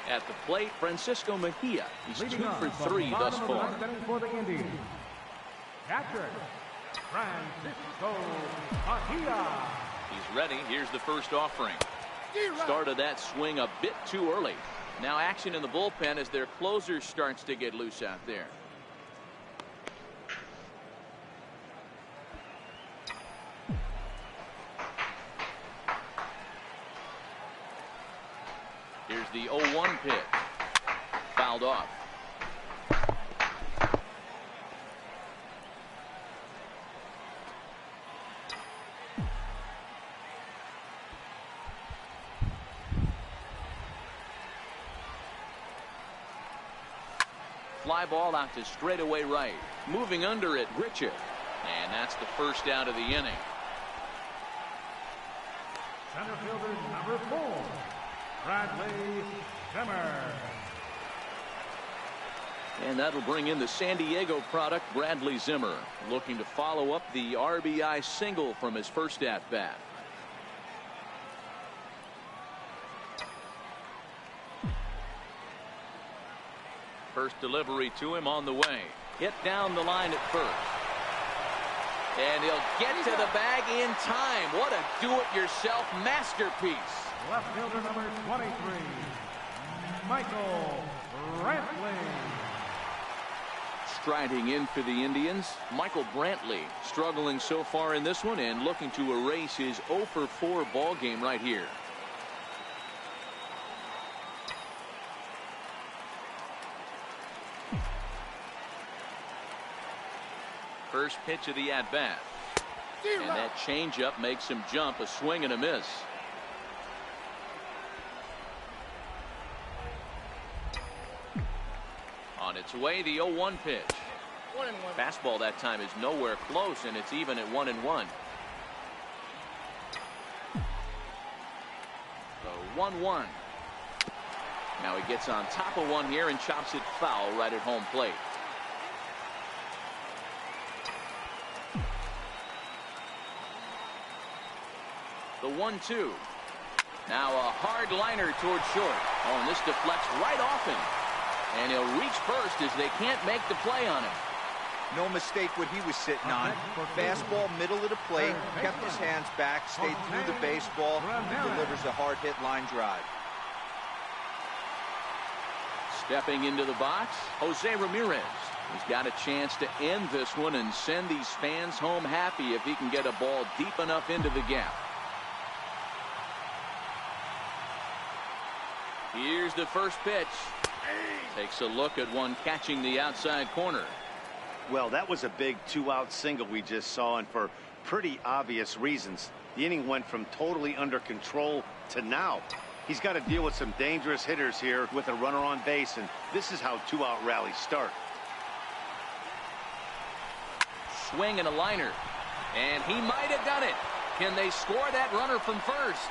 At the plate, Francisco Mejia. He's 2 for 3 thus far. For the Indians, catcher Francisco Mejia. He's ready. Here's the first offering. Started that swing a bit too early. Now action in the bullpen as their closer starts to get loose out there. Here's the 0-1 pitch. Fouled off. Fly ball out to straightaway right. Moving under it, Richard. And that's the first out of the inning. Center fielder number 4, Bradley Zimmer. And that'll bring in the San Diego product, Bradley Zimmer, looking to follow up the RBI single from his first at-bat. First delivery to him on the way. Hit down the line at first. And he'll get to the bag in time. What a do-it-yourself masterpiece. Left fielder number 23, Michael Brantley. Striding in for the Indians, Michael Brantley, struggling so far in this one and looking to erase his 0-for-4 ball game right here. First pitch of the at-bat. And that changeup makes him jump, a swing and a miss. On its way, the 0-1 pitch. 1-1. Fastball that time is nowhere close, and it's even at 1-1. So 1-1. Now he gets on top of one here and chops it foul right at home plate. The 1-2. Now a hard liner toward short. Oh, and this deflects right off him. And he'll reach first as they can't make the play on him. No mistake what he was sitting on. Fastball middle of the plate, kept his hands back, stayed through the baseball, delivers a hard hit line drive. Stepping into the box, Jose Ramirez. He's got a chance to end this one and send these fans home happy if he can get a ball deep enough into the gap. Here's the first pitch. Takes a look at one catching the outside corner. Well, that was a big 2-out single we just saw, and for pretty obvious reasons. The inning went from totally under control to now. He's got to deal with some dangerous hitters here with a runner on base, and this is how 2-out rallies start. Swing and a liner. And he might have done it. Can they score that runner from first?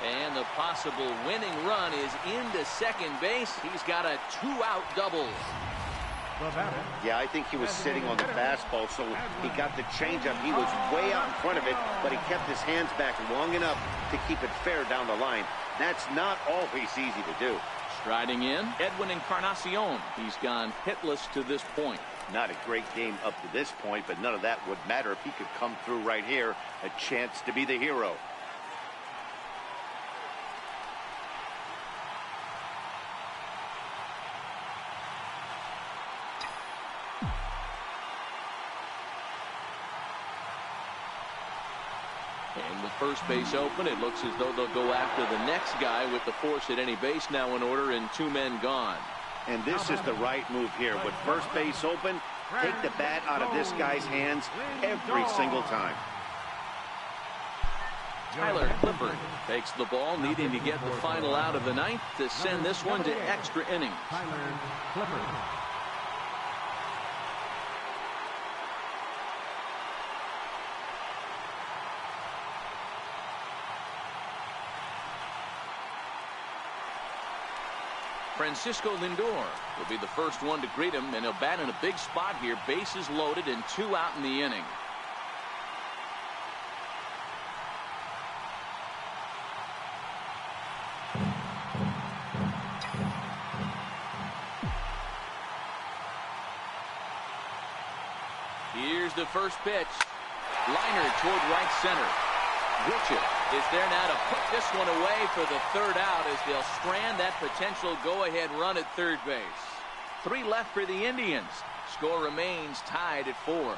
And the possible winning run is into second base. He's got a 2-out double. Yeah, I think he was sitting on the fastball, so he got the changeup. He was way out in front of it, but he kept his hands back long enough to keep it fair down the line. That's not always easy to do. Striding in, Edwin Encarnacion. He's gone hitless to this point. Not a great game up to this point, but none of that would matter if he could come through right here. A chance to be the hero. And with first base open, it looks as though they'll go after the next guy with the force at any base now in order and 2 men gone. And this is the right move here. With first base open, take the bat out of this guy's hands every single time. Tyler Clippard takes the ball, needing to get the final out of the ninth to send this one to extra innings. Tyler Clippard. Francisco Lindor will be the first one to greet him, and he'll bat in a big spot here. Bases loaded and 2 out in the inning. Here's the first pitch. Liner toward right center. Richard is there now to put this one away for the 3rd out as they'll strand that potential go-ahead run at third base. 3 left for the Indians. Score remains tied at 4.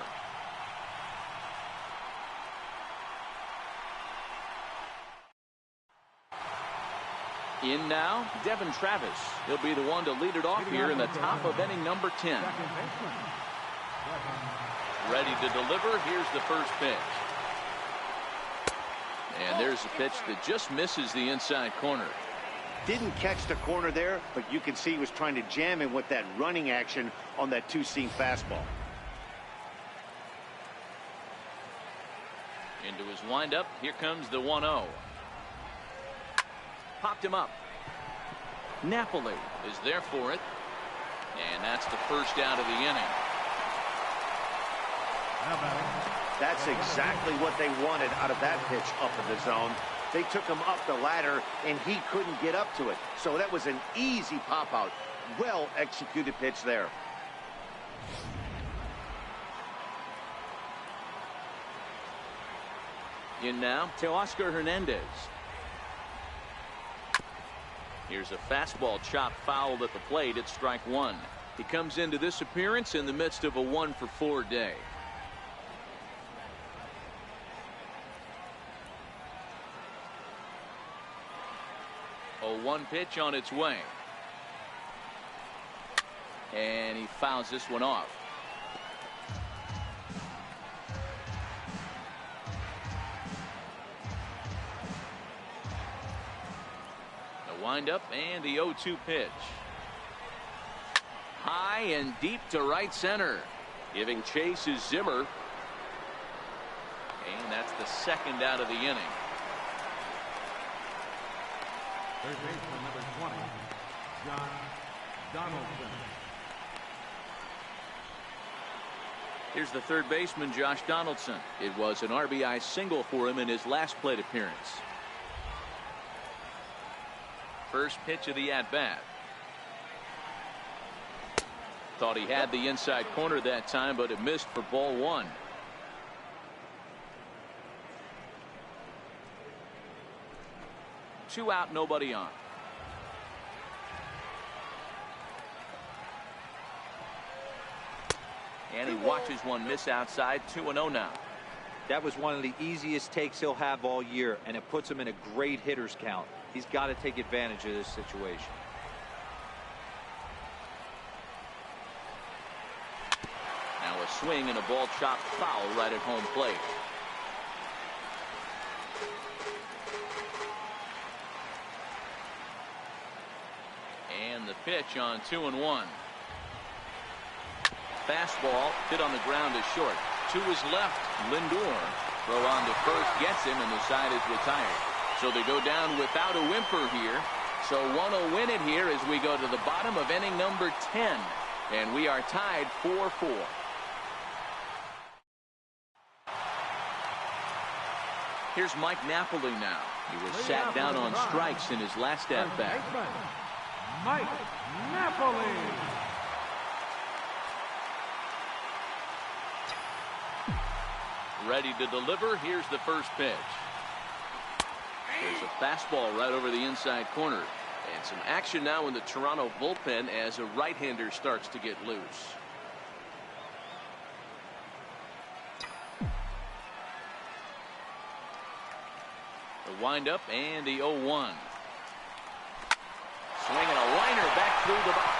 In now, Devin Travis. He'll be the one to lead it off here in the top of inning number 10. Ready to deliver. Here's the first pitch. And there's a pitch that just misses the inside corner. Didn't catch the corner there, but you can see he was trying to jam him with that running action on that 2-seam fastball. Into his windup. Here comes the 1-0. Popped him up. Napoli is there for it. And that's the first out of the inning. That's exactly what they wanted out of that pitch up in the zone. They took him up the ladder, and he couldn't get up to it. So that was an easy pop-out. Well-executed pitch there. In now, Teoscar Hernandez. Here's a fastball chopped fouled at the plate. It's strike 1. He comes into this appearance in the midst of a 1-for-4 day. A 1 pitch on its way. And he fouls this one off. The windup and the 0-2 pitch. High and deep to right center. Giving chase is Zimmer. And that's the 2nd out of the inning. Third baseman number 20, Josh Donaldson. Here's the third baseman, Josh Donaldson. It was an RBI single for him in his last plate appearance. First pitch of the at-bat. Thought he had the inside corner that time, but it missed for ball 1. Two out, nobody on. And he watches one miss outside. 2-0 now. That was one of the easiest takes he'll have all year, and it puts him in a great hitter's count. He's got to take advantage of this situation. Now a swing and a ball chopped foul right at home plate. And the pitch on 2-1. Fastball hit on the ground is short. To his left, Lindor. Throw on to first gets him, and the side is retired. So they go down without a whimper here. So one will win it here as we go to the bottom of inning number 10. And we are tied 4-4. Here's Mike Napoli now. He was sat down on strikes in his last at-bat. Mike Napoli. Ready to deliver. Here's the first pitch. There's a fastball right over the inside corner. And some action now in the Toronto bullpen as a right-hander starts to get loose. The windup and the 0-1. Swinging a liner back through the box.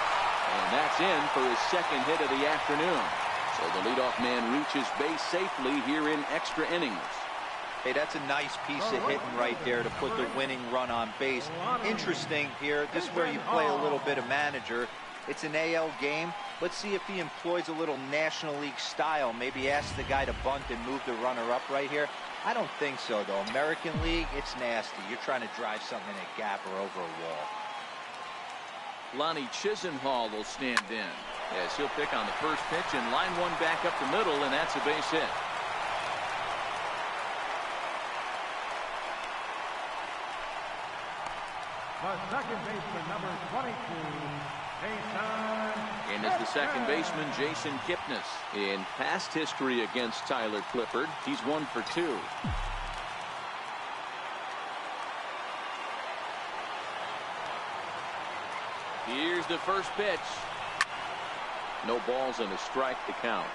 And that's in for his second hit of the afternoon. So the leadoff man reaches base safely here in extra innings. Hey, that's a nice piece of hitting right there to put the winning run on base. Interesting here, this is where you play a little bit of manager. It's an AL game. Let's see if he employs a little National League style. Maybe ask the guy to bunt and move the runner up right here. I don't think so, though. American League, it's nasty. You're trying to drive something in a gap or over a wall. Lonnie Chisenhall will stand in as he'll pick on the first pitch and line one back up the middle, and that's a base hit. The second baseman, number 22, Jason. And is the second baseman, Jason Kipnis. In past history against Tyler Clippard, he's 1 for 2. Here's the first pitch. No balls and a strike to count.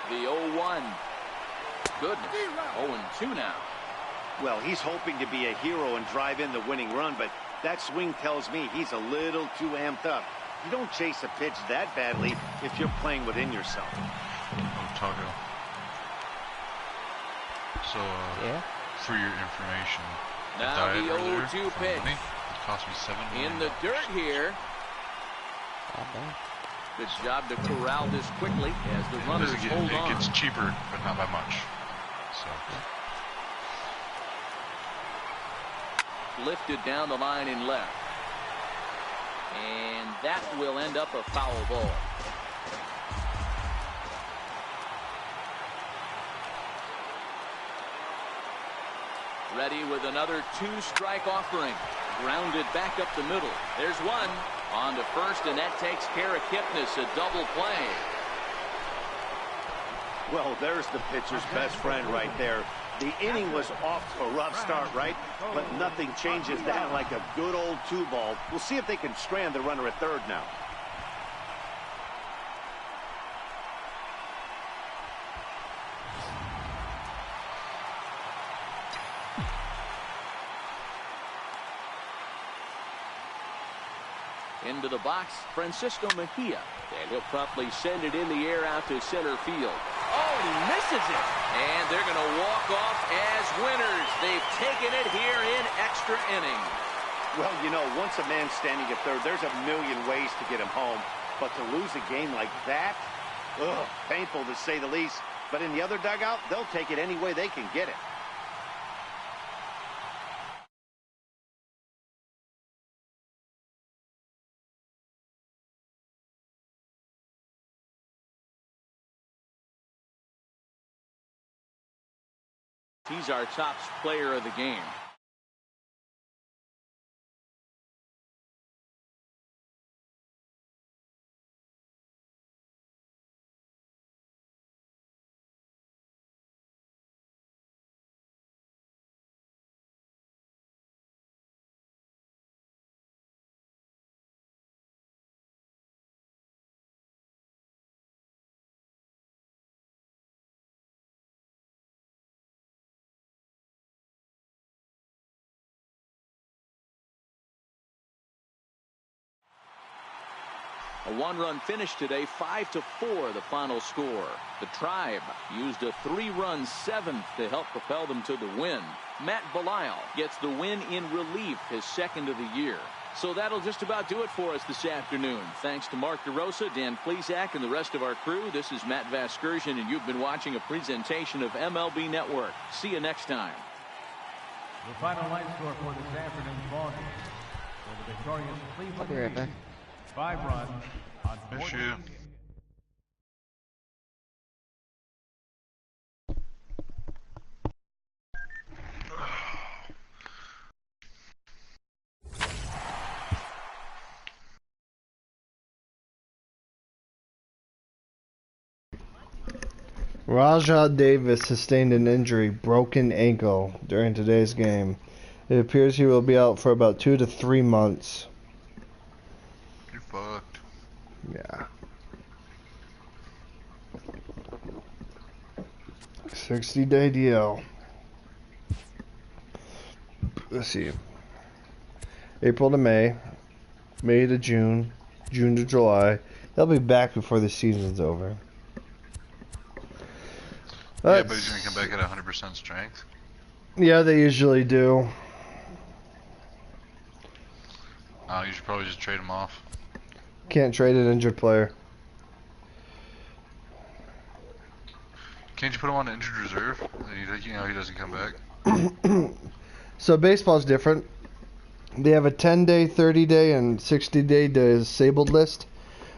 The 0-1. Goodness. 0-2 now. Well, he's hoping to be a hero and drive in the winning run, but that swing tells me he's a little too amped up. You don't chase a pitch that badly if you're playing within yourself. Taco. So, yeah. For your information, now the 0-2 pitch. It cost me $7 million. In the dirt here. Good job to corral this quickly as the runners hold on. It gets cheaper, but not by much. So. Lifted down the line in left. And that will end up a foul ball. Ready with another 2-strike offering. Grounded back up the middle. There's one. On to first, and that takes care of Kipnis. A double play. Well, there's the pitcher's best friend right there. The inning was off to a rough start, right? But nothing changes that like a good old 2-ball. We'll see if they can strand the runner at third now. Into the box, Francisco Mejia. And he'll promptly send it in the air out to center field. Oh, he misses it. And they're going to walk off as winners. They've taken it here in extra innings. Well, you know, once a man's standing at third, there's a million ways to get him home. But to lose a game like that, ugh, painful to say the least. But in the other dugout, they'll take it any way they can get it. He's our top player of the game. A one-run finish today, 5-4 the final score. The Tribe used a 3-run seventh to help propel them to the win. Matt Belisle gets the win in relief, his second of the year. So that'll just about do it for us this afternoon. Thanks to Mark DeRosa, Dan Plesac, and the rest of our crew. This is Matt Vasgersian, and you've been watching a presentation of MLB Network. See you next time. The final line score for this afternoon's ball game. For the victorious Cleveland Indians, 5 runs on 4 innings. Rajah Davis sustained an injury, broken ankle, during today's game. It appears he will be out for about 2 to 3 months. You're fucked. Yeah. 60-day deal. Let's see. April to May, May to June, June to July. They'll be back before the season's over. Yeah, but he's going to come back at 100% strength. Yeah, they usually do. You should probably just trade him off. Can't trade an injured player. Can't you put him on injured reserve? You know he doesn't come back. So baseball's different. They have a 10-day, 30-day, and 60-day disabled list.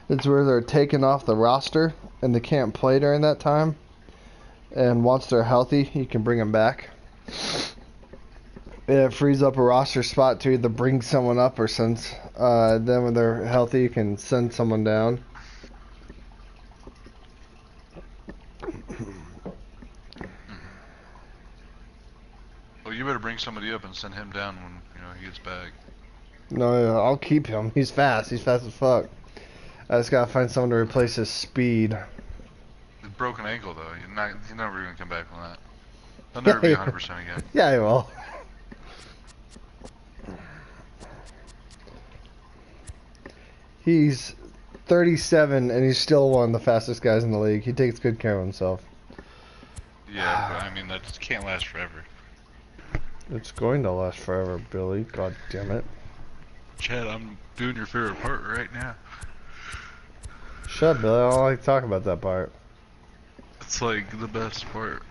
It's where they're taken off the roster and they can't play during that time. And once they're healthy, you can bring them back. It frees up a roster spot to either bring someone up or send. Then when they're healthy, you can send someone down. Well, you better bring somebody up and send him down when he gets back. No, I'll keep him. He's fast. He's fast as fuck. I just gotta find someone to replace his speed. His broken ankle, though. He's never gonna come back from that. He'll never be 100% again. Yeah, he will. He's 37 and he's still one of the fastest guys in the league. He takes good care of himself. Yeah, but I mean that can't last forever. It's going to last forever, Billy. God damn it. Chad, I'm doing your favorite part right now. Shut up, Billy. I don't like to talk about that part. It's like the best part.